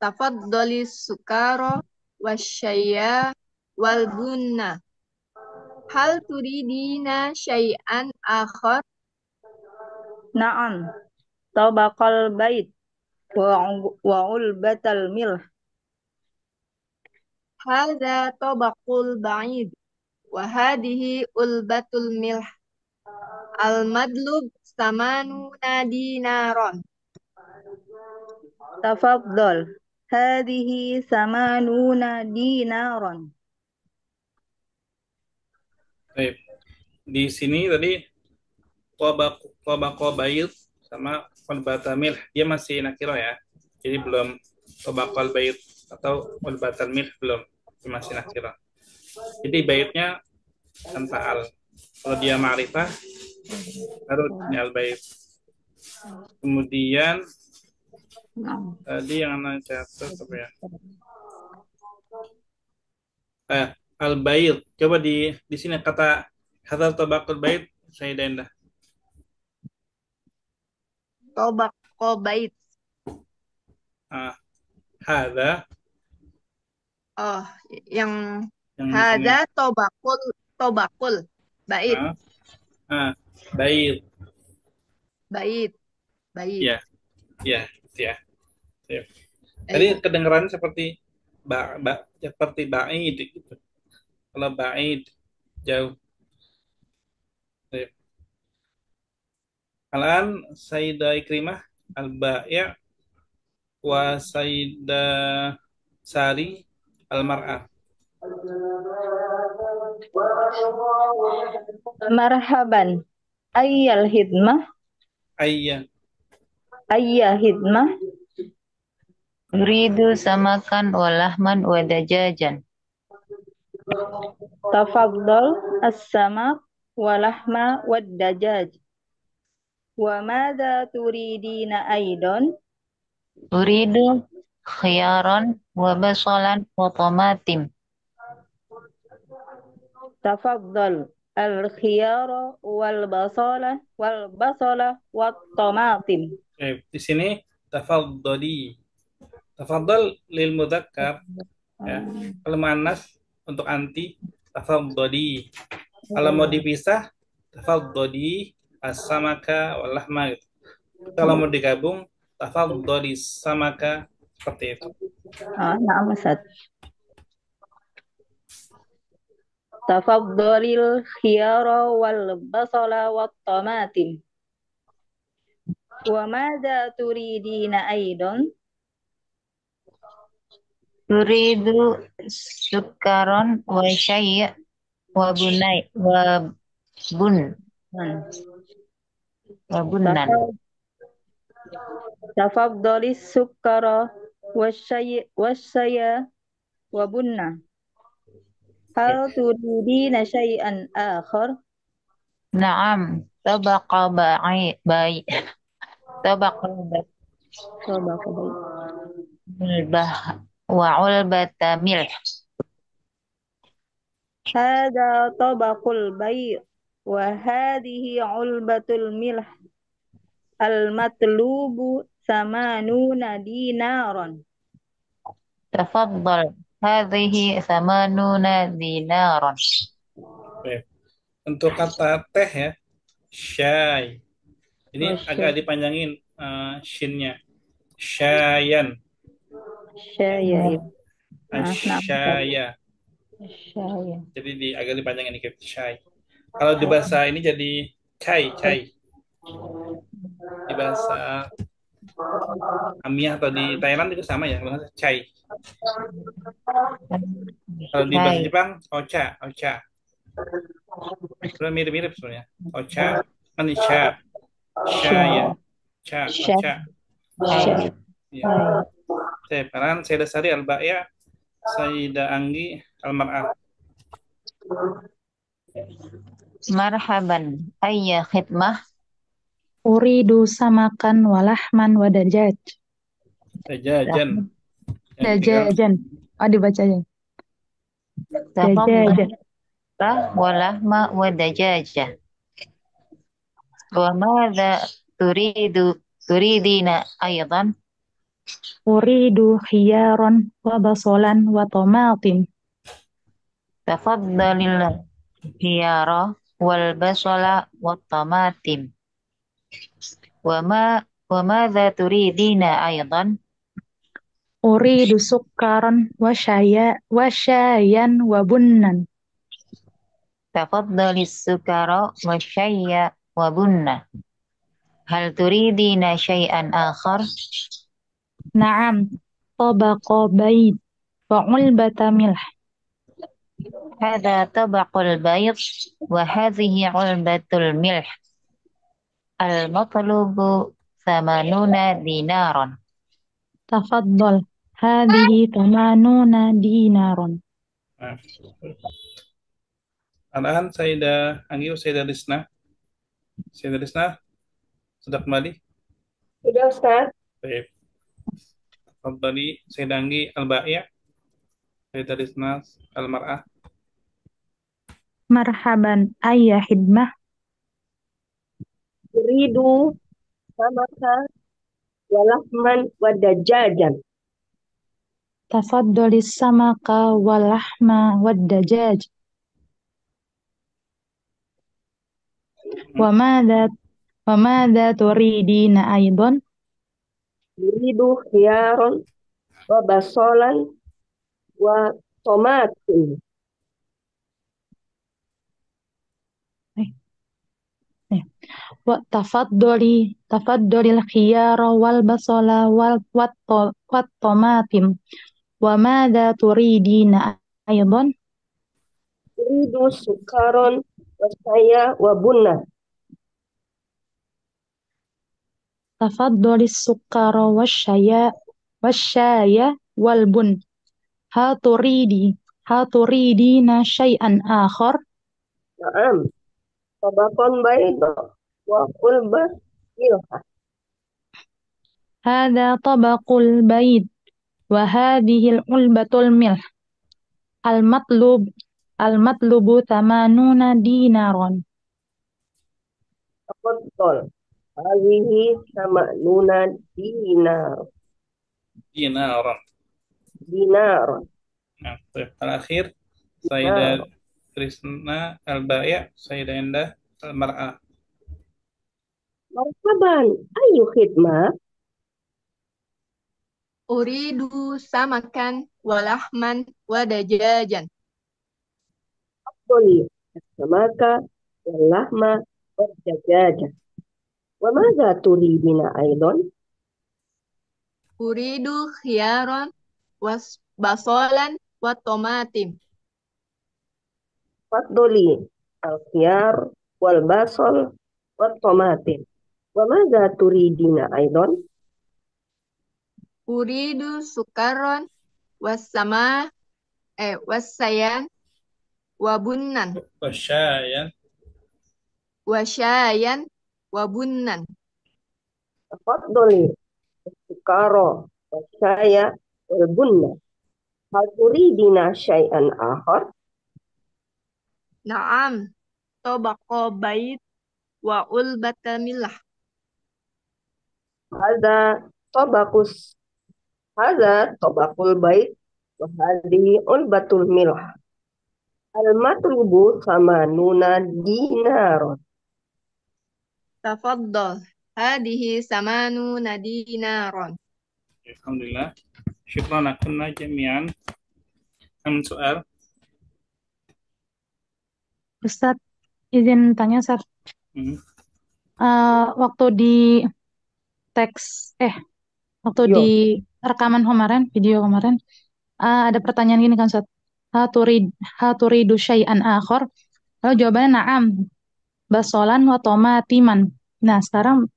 Tafadhalis sukara wasyaya wal bunna. Hal turidina syai'an akhar? Na'am. Tabaqal bait wa ulbatal milh. Hadza tabaqul ba'id wa hadhihi ulbatul milh. Al madlub samanuna dinaron. Tafadhal. Hadhihi samanuna dinaron. baik. Di sini tadi tobako bayut sama ulbatamil dia masih nakiro ya. Jadi belum tobakol bayut atau ulbatamil belum, dia masih nakiro. Jadi bayutnya tanpa al. Kalau dia ma'rifah baru ini al bayut. Kemudian tadi yang anak catat apa ya? Al bayut. Coba di sini kata tobakol bayut saya dendah. Tabaqo bait. Hadza Oh, yang Yang di sini. Hada tobakul. Tobakul. Bait. Baik. Bait. Bait. Ya, ya, ya. Ya. Tadi kedengarannya seperti seperti ba'id gitu. Kalau ba'id jauh. Ya. Alan Sayyidah Ikrimah al-Ba'i' wa Sayyidah Sari al-Mar'ah. Marhaban. Ayyal hidmah. Ayya. Ayya hidmah. Uridu samakan wa lahman wa dajajan. Tafaddal as-samak wa lahma wa dajaj. Wa madha turidina aidan? Uridu khiyaran wa basalan wa tamatim. Tafaddal al-khiyara wal basala wat tamatim. Di sini tafaddali. Tafaddal lil mudzakkar, ya. Kalau muannas untuk anti tafaddali. Kalau mau dipisah tafaddali as-samaka wal lahma gitu. Kalau mau digabung tafaddali samaka, seperti itu. Na'am Ustaz. Tafaddalil khiyara wal basala wat tamatim. Wa madza turidina aidan? Uridu sukaron wa syai' wa bunai wa bun wa bunnan. Tafaddalis sukara wasyaya wa bunna. Hal turidina syai'an akhar? Naam, tabaqa ba'i tabaqa bah wa ulbata milh. Hada tabaqul bai' wa hadhihi ulbatul milh. Al-matlubu samanuna dinaran. Tafaddal, hadhihi samanuna dinaran. Untuk kata teh ya, syai. Ini agak dipanjangin shinnya. Syayan. Syaya. Syaya. Jadi agak dipanjangin dikit, syai. Kalau di bahasa ini jadi cai. Di bahasa Amiah atau di Thailand itu sama ya, cai. Kalau di bahasa Jepang, ocha. Sudah mirip-mirip sebenarnya. Ocha, manisha, syaya, ocha. Ya. Sekarang saya dasari al-Ba'ya, Sayyidah Anggi al-Mar'ah. Marhaban, ayya khidmah. Uridu samakan wa lahman wa dajaj. Dajajan. Dajajan. Dibaca aja. Dajajan. Wa lahma wa dajajah. Wa madza turidina aydan? Uridu khiyaran wa basalan wa tamatim. Tafaddalil khiyara wal basala wa tamatim. Wa madza turidina aydan? Uridu sukkaran wa syayan wa bunnan. Tafaddalis sukara wa syayya wa bunna. Hal turidina syai'an akhar? Naam, tabaqa bait wa ulbata milh. Hadha tabaqul bayt wa hadhihi ulbatul milh. Al-matlubu thamanuna dinaran. Tafaddal, hadhihi thamanuna dinaran. Al-an Sayyidah Anggi, Sayyidah Lisna. Sayyidah Lisna, sudah kembali? Sudah, Ustaz. Baik. Tadi Sayyidah Anggi al-Ba'i', Sayyidah Lisna al-Mar'ah. Marhaban, ayya hidmah. Uridu samaka wa lahman wa dajajan. tafaddali samaka wal lahma wad dajaj. Wa madza wa madza turidina aidan? Yuridu khiyaron wa basolan wa tomatin. Eh, Wa tafaddalil khiyara wal basala wat tomatim. Wa madza turidina aidan? Yuridu sukaron wa saya wa bunna. Tafaddali sukara wasyaya wal bun. Hal turidina syai'an akhar? Naam. Tabakon baydo wa ulba milha. Hadza tabaqul bait wa hadhil ulbatul milh. Al-matlubu thamanuna dinaron. Tafaddal. Hadhihi sama nuna dinar. Dinaran. Dinar. Nah, terakhir Dinar. Sayyidah Trisna Al-Baya, Sayyidah Endah Al-Mar'ah. Marhaban. Ayu khidmah. Uridu samakan walahman wadajajan. Toli. Samaka wal lahma wad dajaja. Wa madza turidina aidan? Uridu khiyaron was basolan wa tomatim. Faddoli al-khiyar wal basol wat tomatin. Wa madza turidina aidan? Uridu sukaron wasayan wabunnan Wasyayan. wasyayan wabunnan. Faddoli sukaro wa saya wal bunna. Hal turidina syai'an akhar? Naam, tobako bait wa ulbata milah. Hadza tabaqus hadza tabaqul bait wa hadhihi ulbatul milh. Al-matlubu samanuna dinaron. Tafaddal, hadihi samanu nadinaron. Alhamdulillah. Syukran akunna jami'an. Am soal. Ustaz, izin tanya, Ustaz. Hmm. Waktu di waktu Yo. di rekaman kemarin, video kemarin, ada pertanyaan gini kan, Ustaz. Hal turidu syai'an akhar? Lalu jawabannya na'am. Basolan wa tomatiman. Nah, sekarang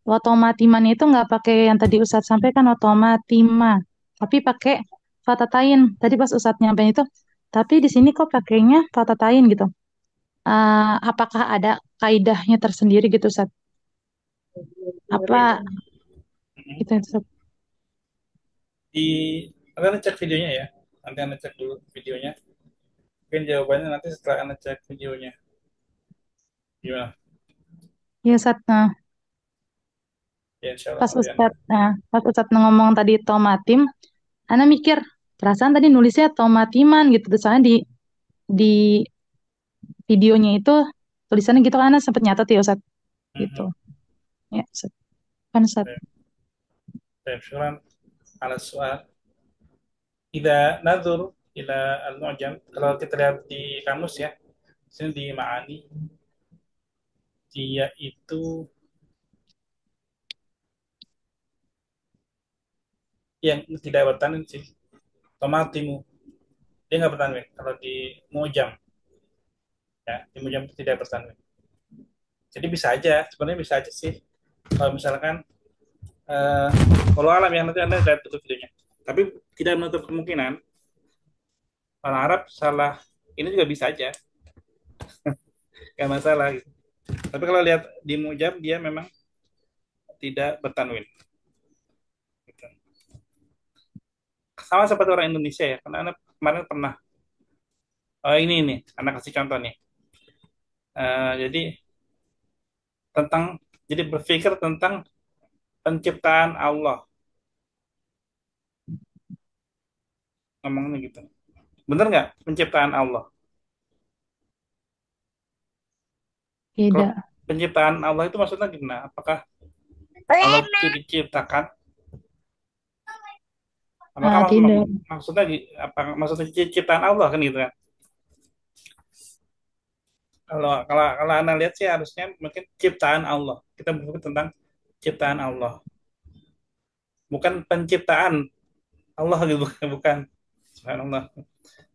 wa tomatiman itu nggak pakai yang tadi Ustaz sampaikan wa tomatima, tapi pakai fatatain. Tadi pas Ustaz nyampein itu, tapi di sini kok pakainya fatatain gitu. Apakah ada kaidahnya tersendiri gitu, Ustaz? Apa gitu, Ustaz? Anda cek videonya ya. Nanti Anda cek dulu videonya. Mungkin jawabannya nanti setelah Anda cek videonya. Gimana? Ya, Ustaz. Nah, Ya, insya Allah pas kalian. Ustaz ngomong tadi tomatim, Ana mikir, perasaan tadi nulisnya tomatiman gitu. Soalnya di videonya itu tulisannya gitu kan, Ana sempat nyatet ya, Ustaz. Gitu. Ya, Ustaz. Kan, Ustaz. Syukran ala soal. Ida nazur ila al-mu'jam. Kalau kita lihat di kamus ya, sini di Ma'ani, dia itu yang tidak bertanwin sih. Tomatimu. Dia nggak bertanwin. Kalau di mu'jam, ya, di mu'jam itu tidak bertanwin. Jadi bisa aja, sebenarnya bisa aja sih. Kalau misalkan, kalau alam yang nanti Anda lihat dulu videonya. Tapi tidak menutup kemungkinan orang Arab salah. Ini juga bisa aja. Gak masalah gitu. Tapi kalau lihat di mujam dia memang tidak bertanwin. Gitu. Sama seperti orang Indonesia ya. Karena anak kemarin pernah. Ini anak kasih contoh nih. Jadi berpikir tentang penciptaan Allah. ngomongnya gitu. Bener nggak penciptaan Allah? Kalau Tidak. penciptaan Allah itu maksudnya gimana? Apakah Allah itu diciptakan? Apakah Tidak. maksudnya apa maksudnya ciptaan Allah kan gitu kan? Kalau kalau kalau Anda lihat sih harusnya mungkin ciptaan Allah. Kita berbicara tentang ciptaan Allah, bukan penciptaan Allah gitu, bukan. Subhanallah.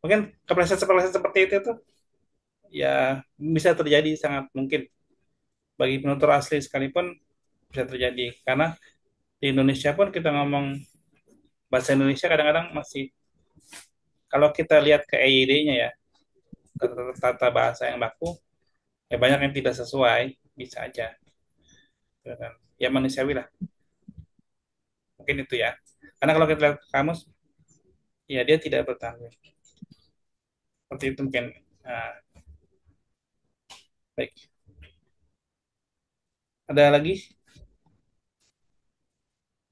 Mungkin kepleset-kepleset seperti itu tuh ya bisa terjadi, sangat mungkin bagi penutur asli sekalipun bisa terjadi, karena di Indonesia pun kita ngomong bahasa Indonesia kadang-kadang masih, kalau kita lihat ke EYD-nya ya, tata bahasa yang baku, ya banyak yang tidak sesuai, bisa aja. Ya kan? Ya manusiawi lah, mungkin itu ya. Karena kalau kita lihat kamus, ya dia tidak bertanggung. Seperti itu mungkin. Nah, baik. Ada lagi?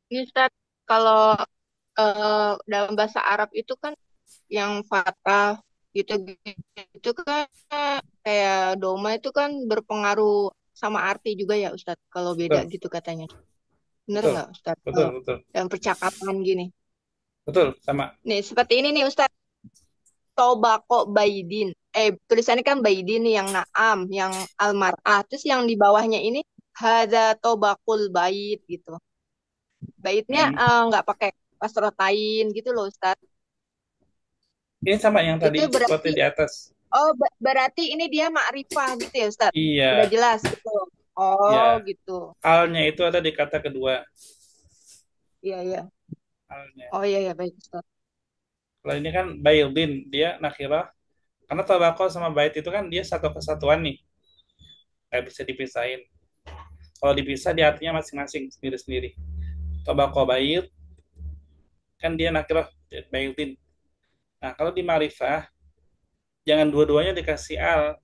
Ini Ustaz, kalau dalam bahasa Arab itu kan yang fathah gitu gitu kan kayak doma itu kan berpengaruh sama arti juga ya Ustaz. Kalau beda Betul, gitu katanya. Bener betul, nggak Ustaz? betul, betul, Dalam percakapan gini. betul, sama. Nih seperti ini nih Ustaz. Tobako Baidin. Tulisannya kan Baidin nih yang Naam, yang Almar'ah. Terus yang di bawahnya ini Hadza Tobakul Bait gitu. Baitnya Hmm. nggak pakai pasrotain gitu loh Ustaz. Ini sama yang tadi Itu berarti seperti di atas. berarti ini dia makrifah gitu ya Ustaz. Iya, Udah jelas gitu. Oh ya. gitu. Alnya itu ada di kata kedua. Iya iya. Alnya. Oh iya iya baik Ustaz. Kalau ini kan baildin, dia nakirah. Karena tabako sama bait itu kan dia satu kesatuan nih, nggak bisa dipisahin. Kalau dipisah dia artinya masing-masing, sendiri-sendiri. Tabako bait kan dia nakirah baildin. Nah kalau di marifah jangan dua-duanya dikasih al,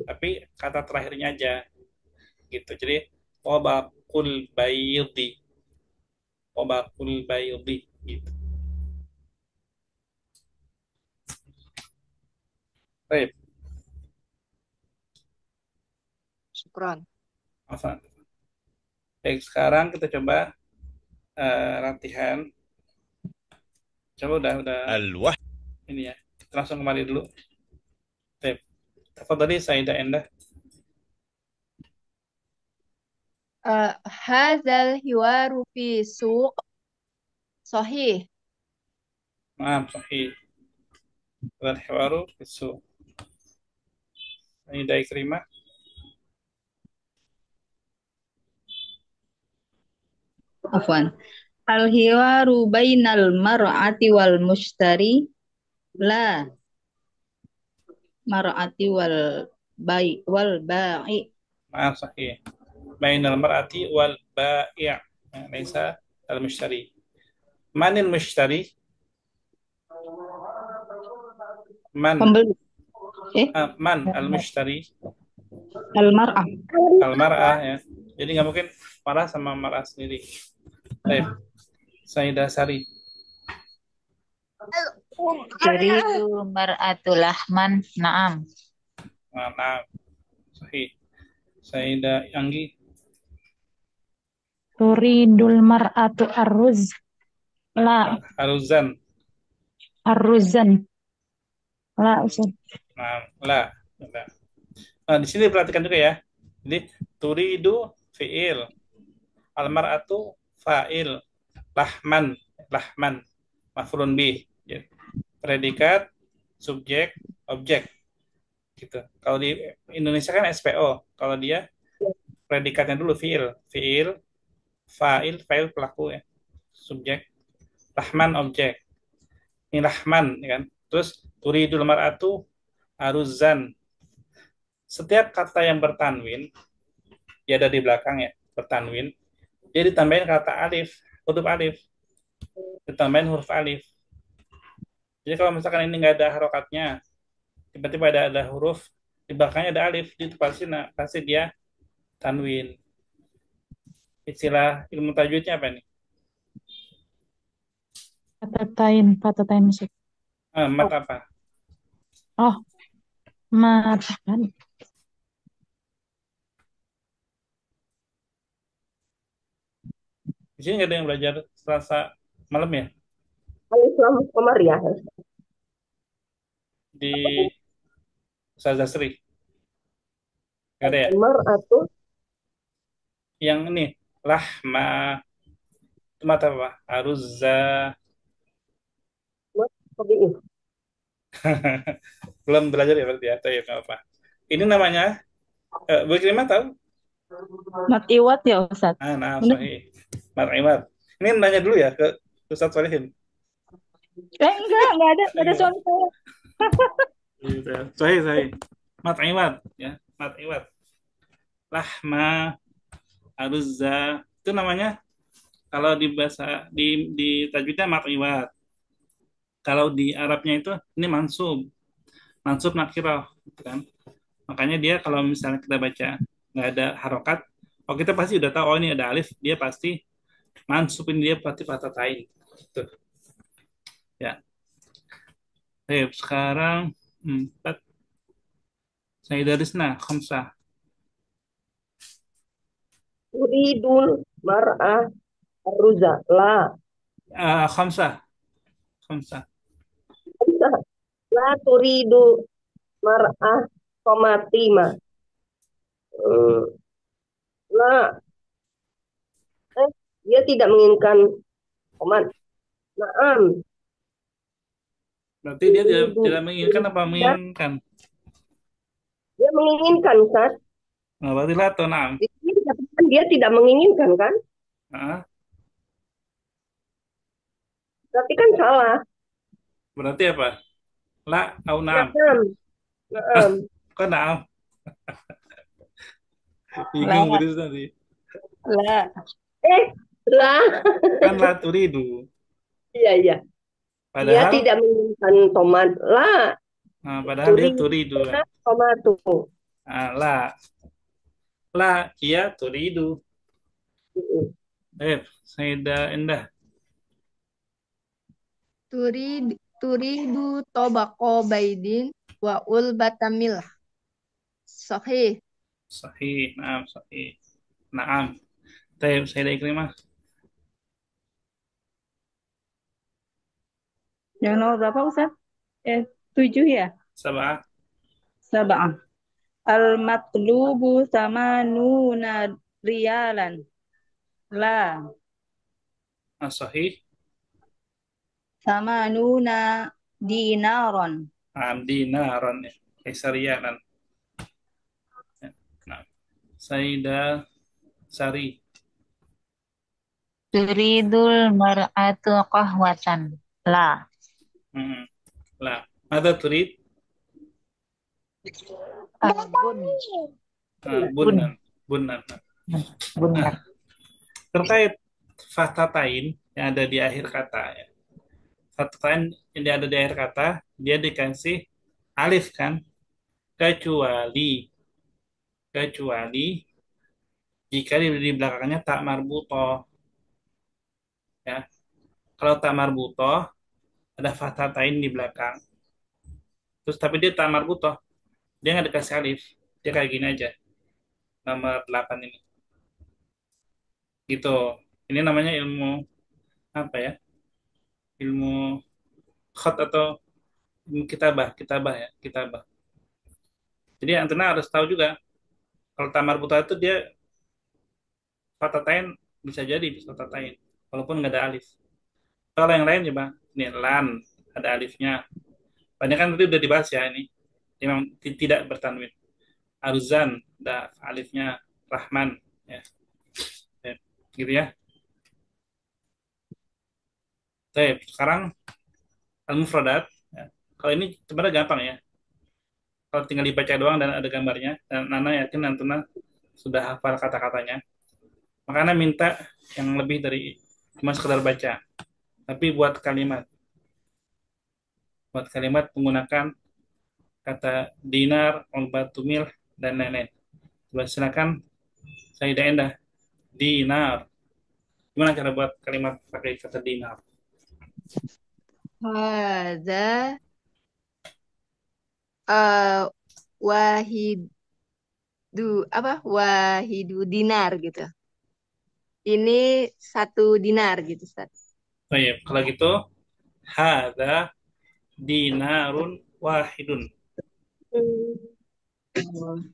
tapi kata terakhirnya aja gitu. Jadi wabakul baildi, wabakul baildi gitu. Baik, Syukron. Afan. Baik, sekarang kita coba latihan. Coba udah الوحي ini ya. Kita langsung kembali dulu. Baik. Tafadhali Sayyidah Endah. Hazal hiwaru fi suq sahih. Maaf, sahih. Wal hiwaru bisu. Sayyidah Ikrimah. Afwan. Al-hiwaru bainal mar'ati wal mushtari la mar'ati wal ba'i. Maaf, sahih. Bainal mar'ati wal ba'i'. Laisa al-mushtari. Manil mushtari? Man. Pembeli. Man al-mushtari. Al-mar'ah. Al-mar'ah ya. Jadi nggak mungkin marah sama mar'ah sendiri. Baik. Sayyidah Sari. Turidu mar'atul lahman. Naam. Nah, sahih. Sayyidah Anggi. Turidul mar'atu arruz. La, Aruzan. arruzan. La, Ustaz. Nah, la. Nah, di sini perhatikan juga ya. Jadi turidu fiil, almar'atu fa'il, lahman, maf'ulun bih. Ya. Predikat, subjek, objek. Gitu. Kalau di Indonesia kan SPO. Kalau dia predikatnya dulu fiil, fa'il pelaku ya. Subjek, rahman objek. Ini rahman ya kan. Terus turidul mar'atu aruzan. Setiap kata yang bertanwin, dia ada di belakang ya, bertanwin, dia ditambahin kata alif, huruf alif, ditambahin huruf alif. Jadi kalau misalkan ini nggak ada harokatnya, tiba-tiba ada huruf, di belakangnya ada alif, itu pasti dia tanwin. Istilah ilmu tajwidnya apa nih? Patatain musik. Mat apa? Oh, matakan. Di sini nggak ada yang belajar Selasa malam ya? Alif lam komar ya. Di Apa tuh? Ustazah Sri. Nggak ada ya? Komar atau Yang ini, Lahma. Itu mata apa? Aruzza. seperti ini. Belum belajar ya berarti ya? Atau ya nggak apa. Ini namanya, Bu Ikrimah tahu? Mat iwat ya Ustaz. Nah, Bener? sahih. Mat Imad. Ini nanya dulu ya ke Ustaz Solihin. Enggak ada suami saya. Gitu. Sahih. Mat Imad. Ya, Mat Imad. Lahma, Aruzza. Itu namanya, kalau di bahasa, di tajwidnya Mat Imad. Kalau di Arabnya itu, ini mansub. Mansub nakirah. Gitu kan. Makanya dia kalau misalnya kita baca nggak ada harokat, oh kita pasti udah tahu, oh ini ada alif, dia pasti mansubin, dia pasti fatatain. Gitu. Ya. Baik, sekarang 4. Saya dari sana, khamsah. Turidul mar'ah arruza. La. Khamsah. Khamsah. Bisa. La turidu mar'ah komatima. La. Dia tidak menginginkan komat. Naam. Berarti dia tidak menginginkan apa Ya, menginginkan? dia menginginkan, Ustaz. Nah, berarti la atau na'am? Di sini dikatakan dia tidak menginginkan, kan? Nah, Tapi kan salah. berarti apa? La atau na'am? Naam. Naam. Kok na'am? Bingung La, beris tadi. la. Lah. Kan la turidu. Iya, iya. Dia Padahal, tidak menginginkan tomat. Lah. padahal dia turidu. Tomatu. La, iya turidu. Sayyidah Endah. Turidu tobako baidin wa ulbatamil. Sahih. Sahih, naam, sahih. Naam. Taib, Sayyidah Ikrimah. Yang nomor berapa Ustaz? 7 ya? Sabah. Sab'ah. Al-matlubu sama nuna rialan. La. Sahih. Sama nuna dinaron. Dinaron. Kaisarianan. Nah, Sayyidah Sari. Turidul mar'atu qahwatan. La. La. Ada turid. Bun. Bunan. Bunan. Bunar. Terkait fatatain yang ada di akhir kata ya. Fatatain yang ada di akhir kata, dia dikasih alif kan? Kecuali jika di belakangnya tak marbutoh ya. Kalau tak marbutoh ada fatatain di belakang. Terus tapi dia tak marbutoh, dia nggak dikasih alif. Dia kayak gini aja. Nomor 8 ini. Gitu. Ini namanya ilmu apa ya? Ilmu khat atau ilmu kitabah ya, kitabah. Jadi antena harus tahu juga kalau tamar buta itu dia fatatain, bisa jadi bisa fatatain walaupun nggak ada alif. Kalau yang lain coba ini lan ada alifnya. Banyak kan tadi udah dibahas ya ini. Memang tidak bertanwin. Aruzan ada alifnya, Rahman ya. Ya, gitu ya. Baik, sekarang al-mufradat ya. Kalau ini sebenarnya gampang ya. Kalau tinggal dibaca doang dan ada gambarnya, dan Nana yakin Antuna sudah hafal kata-katanya. Makanya minta yang lebih dari cuma sekedar baca. Tapi buat kalimat menggunakan kata dinar, olbatumil, dan lain-lain. Coba silakan Sayyidah Endah. Dinar. Gimana cara buat kalimat pakai kata dinar? Hadza eh wahidu wahidu dinar gitu. Ini 1 dinar gitu, Ustaz. Baik, kalau gitu hadza dinarun wahidun.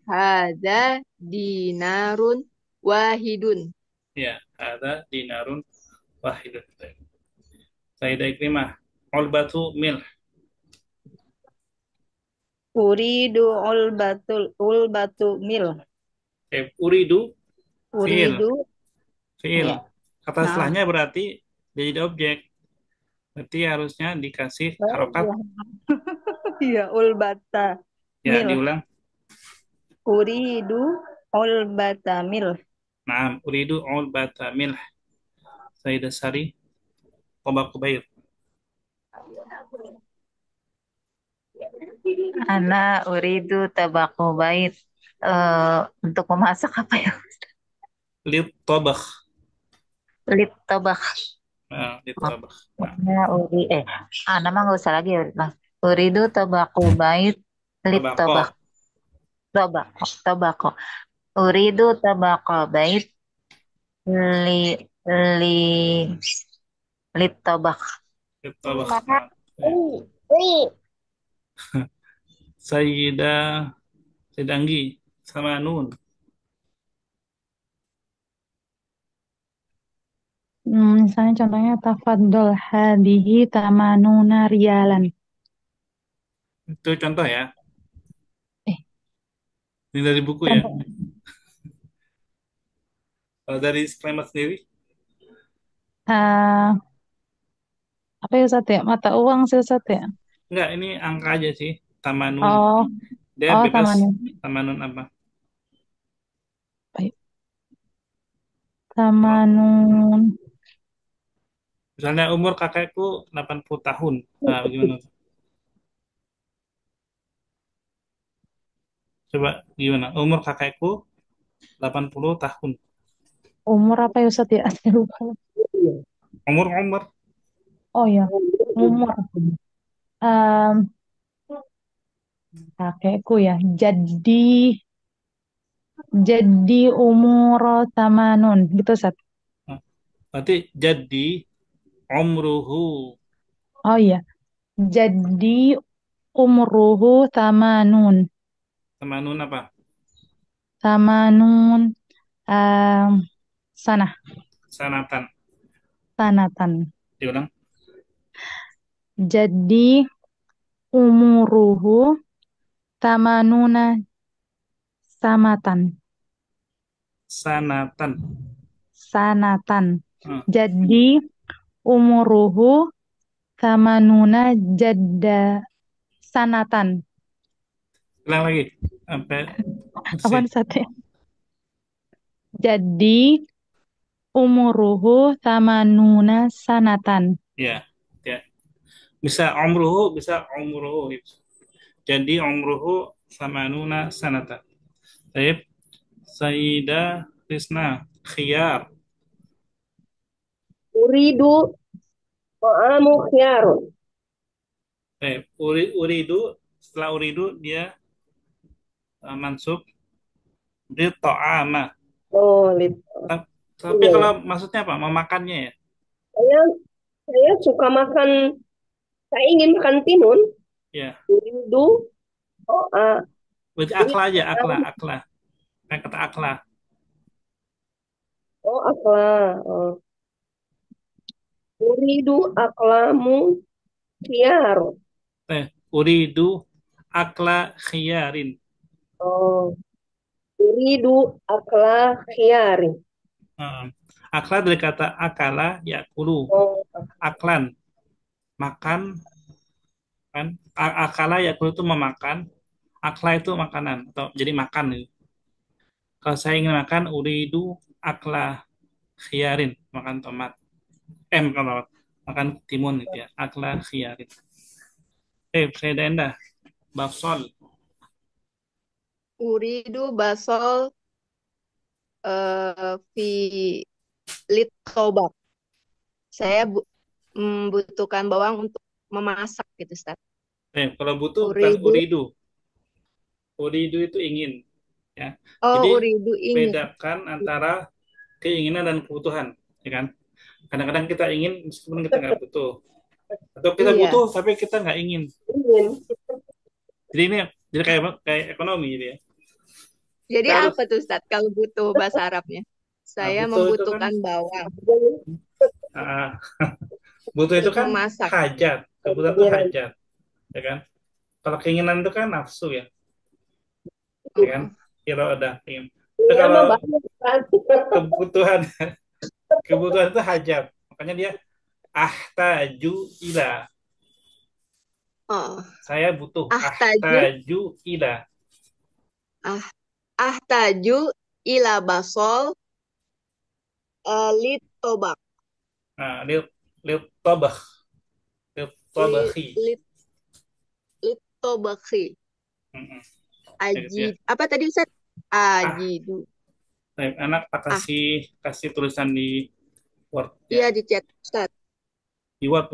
Hadza dinarun wahidun. Ya, hadza dinarun wahidun. Sayyidah Ikrimah, ulbatu mil. Uridu ulbatu mil. Uridu fiil. Uridu Fiil. ya. Kata Nah, setelahnya berarti jadi objek. Berarti harusnya dikasih harokat. iya ulbata Ya, mil. diulang. Uridu ulbata mil. Naam, uridu ulbata mil. Sayyidah Sari, tabaq bayt. Ana uridu tabaqu bait. Untuk memasak apa ya? Lit tabakh. Lip tabak. Lit tabakh. Ana ana mah nggak usah lagi ya, Mas. Uridu tabaqu bait. Lip tabak. Tabaqo. Tabako. Uridu tabaqu bait. Li li lip tabak. Lit tabakh. Sayyidah Anggi, sama Nun. Misalnya contohnya tafadhol hadihi tamanuna rialan. Itu contoh ya. Eh. Ini dari buku ya. Kalau dari Slemat sendiri? Apa ya Ustaz ya? Mata uang sih Ustaz ya? Enggak, ini angka aja sih. Tamanun. Oh, Dia bebas. tamanun. Tamanun apa? Baik. Tamanun. Misalnya umur kakekku 80 tahun. Nah, gimana? Coba gimana? Umur kakekku 80 tahun. Umur apa ya Ustaz ya? Saya lupa. Umur. Oh ya, umur. Kakekku ya. Jadi umur tamanun gitu Ustaz. Berarti jadi umruhu. Oh iya. Jadi umruhu tamanun. Tamanun apa? Tamanun sanah. Sanatan. Diulang. Jadi umuruhu tamanuna sanatan. Jadi umuruhu tamanuna jadda sanatan. Ulang lagi. Sampai Apaan sate? Jadi umuruhu tamanuna sanatan. Ya. Bisa umruhu, bisa umruhu. Jadi umruhu samanuna sanata. Baik. Sayyidah Risna, khiyar. Uridu ta'amu khiyarun. Uridu, setelah uridu dia mansub di ta'ama. Oh, Tapi iya. kalau maksudnya apa? Memakannya ya? Saya suka makan, saya ingin makan timun. Ya. Uridu Berarti akla aja, akla. Kayak kata akla. Oh, akla. Uridu aklamu khiyar. Uridu akla khiyarin. Oh, uridu akla khiyarin. Akla dari kata akala yakulu. Aklan, makan. Kan? Akala yakulu itu memakan. Akla itu makanan atau jadi makan. Kalau saya ingin makan uridu akla khiyarin, makan tomat. Makan timun gitu ya. Akla khiyarin. Saya Endah. Basol. Uridu basol fi lit tobak. Saya membutuhkan bawang untuk memasak gitu, Ustaz. Kalau butuh bukan Uridu. uridu. Uridu itu ingin. Ya. Oh, Jadi uridu ingin. bedakan antara keinginan dan kebutuhan, ya kan? Kadang-kadang kita ingin meskipun kita nggak butuh, atau kita Iya. butuh tapi kita nggak ingin. Ingin. Jadi ini jadi kayak ekonomi gitu ya. Jadi Kita harus apa tuh, Ustaz, kalau butuh bahasa Arabnya? Saya butuh itu kan membutuhkan bawang ah, butuh itu untuk kan memasak. hajat, kebutuhan itu hajat, ya kan? Kalau keinginan itu kan nafsu ya kan? Oh, Irodah ingin. Iya mah Kalau banyak kan. kebutuhan kebutuhan itu hajat, makanya dia ahtaju ila. oh. Saya butuh Ahtaju, ahtaju ila. ah, ahtaju ila basol litobak. Nah, lil tabakh, lil tabakhi. Litobakhi. Mm-mm. Ya gitu ya. Ajid. Apa tadi, Ustaz? Ajidu. Baik, anak tak kasih tulisan di Word Iya, ya. di chat, Ustaz. Di Word.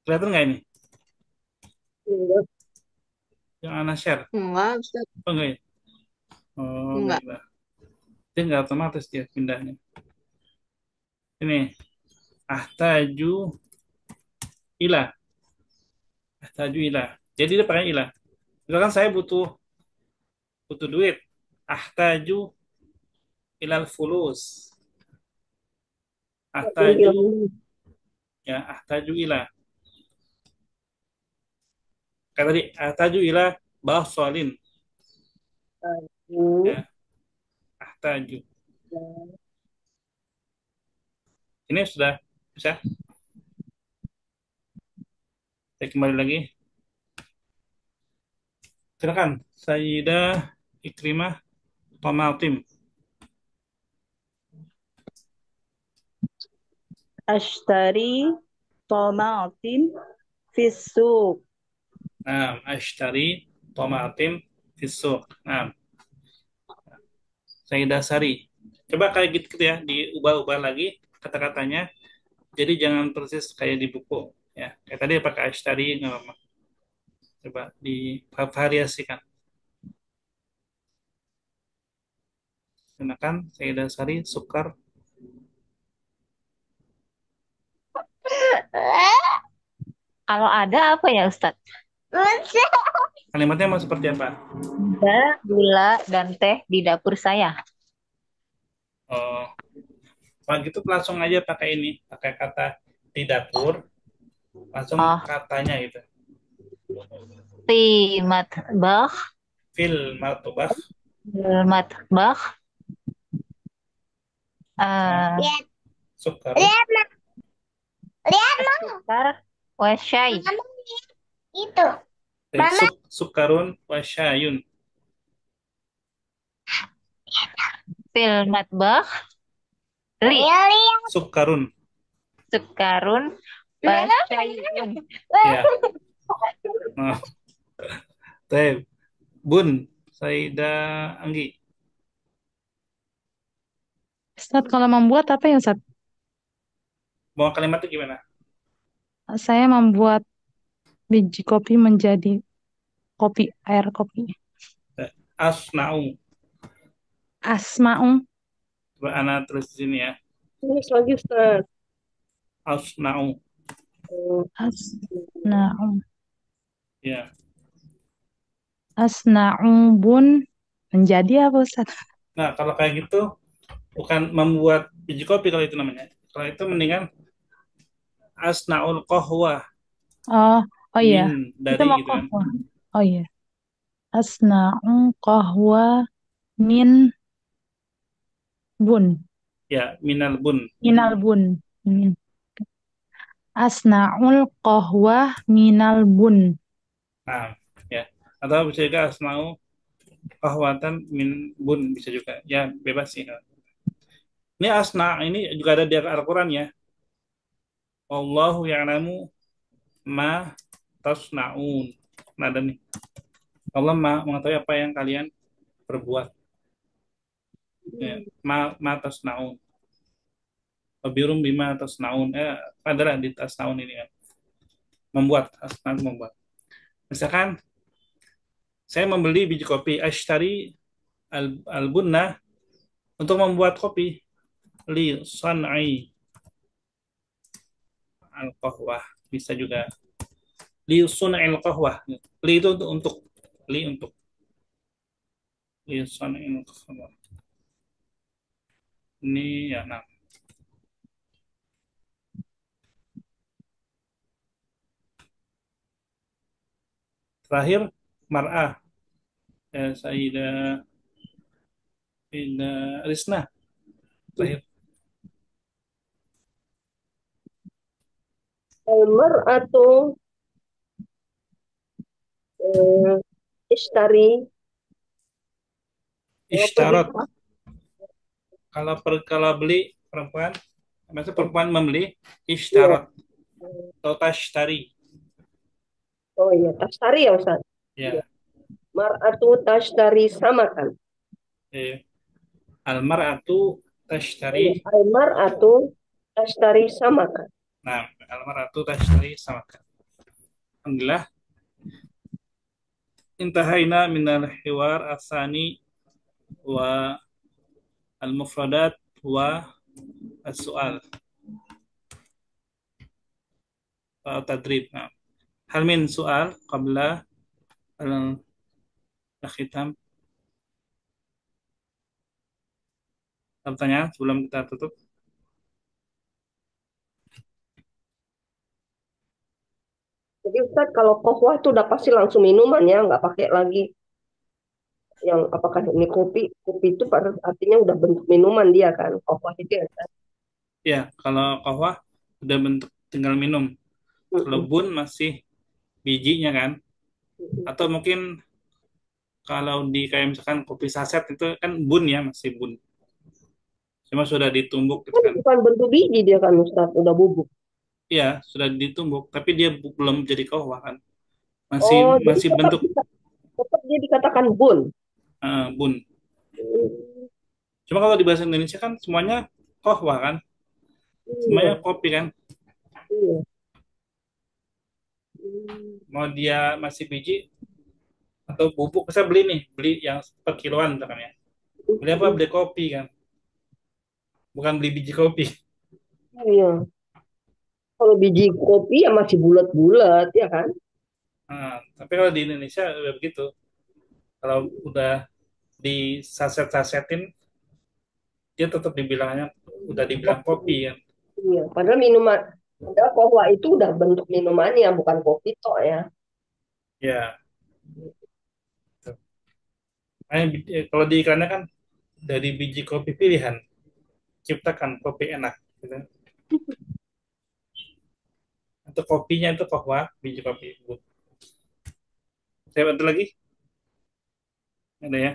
Kelihatan nggak ini? Iya. Yang anak share? Enggak, Ustaz. Oh enggak ya? Oh, Enggak. baiklah. Dia nggak otomatis dia pindahnya. Ini ahtaju ilah. Ahtaju ilah. Jadi dia pakai ilah. Misalkan saya butuh duit. Ahtaju ilal fulus. Ahtaju ahtaju ilah. Kayak tadi ahtaju ilah bahsolin. Ya, ahtaju. Ini sudah bisa. Saya kembali lagi. Silakan, Sayyidah Ikrimah Tomatim. Ashtari tomatim fisuk. Nah, ashtari tomatim fisuk. Nah, Sayyidah Sari. Coba kayak gitu ya, diubah-ubah lagi kata-katanya. Jadi jangan persis kayak di buku. Ya, kayak tadi pakai ashtari nggak apa-apa. Coba divariasikan. Gunakan Sayyidah Sari sukar. Kalau ada apa ya, Ustadz? Kalimatnya mau seperti apa? Ada gula dan teh di dapur saya. Oh, kalau gitu langsung aja pakai ini, pakai kata di dapur, langsung katanya gitu. Fi matbakh. Fil matbakh. Fil matbakh. Sukar. Sukar wa syai. Itu. Sukarun wa syayun. Fil matbakh. Sukarun. Sukarun wa syayun. Ya. Nah. Bun, Sayyidah Anggi. Ustaz, kalau membuat apa ya, Ustaz? Mau kalimatnya gimana? Saya membuat biji kopi menjadi kopi, air kopi. Asna'u. Asma'u. Coba Ana tulis di sini ya. Tulis lagi, Ustaz. Asna'u. Asna'u. Ya. Asna'u bun menjadi apa, Ustaz? Nah, kalau kayak gitu bukan membuat biji kopi kalau itu namanya. Kalau itu mendingan asna'ul qahwah. Oh iya. Dari Itu mau gitu kan. qahwa. Oh iya. Asna'u qahwa min bun. Ya, minal bun. Minal bun. Asna'ul qahwa minal bun. Nah, ya. Atau bisa juga asna'u qahwatan min bun bisa juga. Ya, bebas sih. Ini asna ini juga ada di Al-Qur'an ya. Allahu ya'lamu ma tasna'un. Nah, ada nih. Allah mengetahui apa yang kalian perbuat. Ya, ma tasna'un. Wabirum bima tasnaun. Adalah di tasnaun ini kan. Membuat, tasnaun membuat. Misalkan saya membeli biji kopi, ashtari al-bunna untuk membuat kopi. Li san'i al-qahwah. Bisa juga li sun'il qahwah. Li itu untuk li untuk li sun'il qahwah. Ini ya, nah. Terakhir mar'ah. Sayyidah Risna. Terakhir. Al-mar'atu ishtari. Ishtarat. Kalau beli perempuan, maksudnya perempuan membeli ishtarat atau tashtari. Oh iya, tashtari ya Ustaz. Ya. Mar'atu tashtari samakan. Al-mar'atu tashtari. Al-mar'atu tashtari samakan. Nah, al-mar'atu tashtari samakan. Alhamdulillah. Intahaina minal hiwar asani wa al-mufradat wa as-su'al. Tadrib. Nah. Hal min soal qabla al-khitam. Pertanyaan sebelum kita tutup. Jadi Ustaz, kalau kohwah itu udah pasti langsung minuman ya, nggak pakai lagi yang apakah ini kopi. Kopi itu artinya udah bentuk minuman dia kan, kohwah itu ya Ustaz. Ya, kalau kohwah udah bentuk tinggal minum. Kalau bun masih bijinya kan. Atau mungkin kalau di kayak misalkan kopi saset itu kan bun ya, masih bun. Cuma sudah ditumbuk gitu kan. Bukan bentuk biji dia kan Ustaz, udah bubuk. Iya, sudah ditumbuk, tapi dia belum jadi kohwah kan. Masih bentuk tetap dia dikatakan bun. Bun. Cuma kalau di bahasa Indonesia kan semuanya kohwah kan. Semuanya kopi kan. Iya. Mau dia masih biji atau bubuk, saya beli yang per kiloan misalkan ya. Beli apa? Beli kopi kan. Bukan beli biji kopi. Iya. Kalau biji kopi ya masih bulat-bulat ya kan. Tapi kalau di Indonesia udah begitu. Kalau udah di saset-sasetin, dia tetap udah dibilang kopi kan. Iya, padahal kohwah itu udah bentuk minumannya, bukan kopi toh ya. Ya. Kalau di iklannya kan dari biji kopi pilihan, ciptakan kopi enak. Gitu. Atau kopinya itu kohwah, biji kopi. Saya bantu lagi? Ada ya?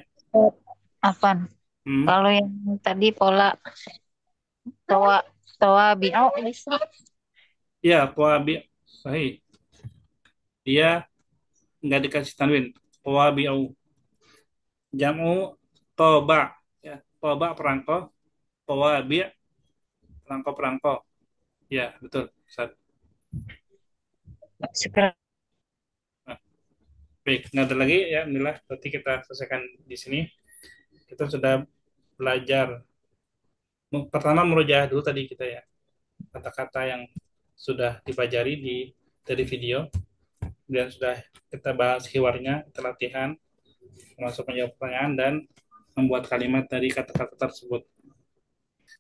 Apaan? Kalau yang tadi pola toa biau bisa. Ya, toa biau. Sahih. Dia nggak dikasih tanwin. Toa biau. Jamu toba. Ya, toba perangko. Toa biau. Perangko-perangko. Ya, betul. Baik, nggak ada lagi ya. Alhamdulillah, berarti kita selesaikan di sini. Kita sudah belajar. Pertama murojaah dulu tadi kita ya. Kata-kata yang sudah dipelajari dari video. Dan sudah kita bahas hiwarnya, latihan, termasuk menjawab pertanyaan dan membuat kalimat dari kata-kata tersebut.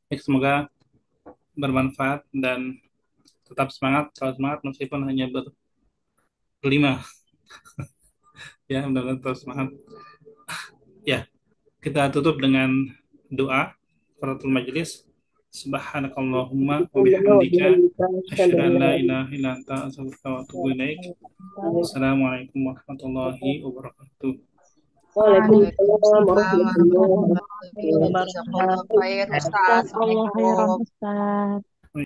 Baik, semoga bermanfaat dan tetap semangat. Kalau semangat meskipun hanya berlima. Ya, mudah-mudahan tetap semangat. Ya, kita tutup dengan doa kafaratul majelis. Subhanakallahumma wa bihamdika asyhadu an la ilaha illa anta astaghfiruka wa atubu ilaik. Assalamualaikum warahmatullahi wabarakatuh. Waalaikumsalam warahmatullahi wabarakatuh. Jazakallahu khair, Ustaz. Jazakallahu khairan, Ustaz.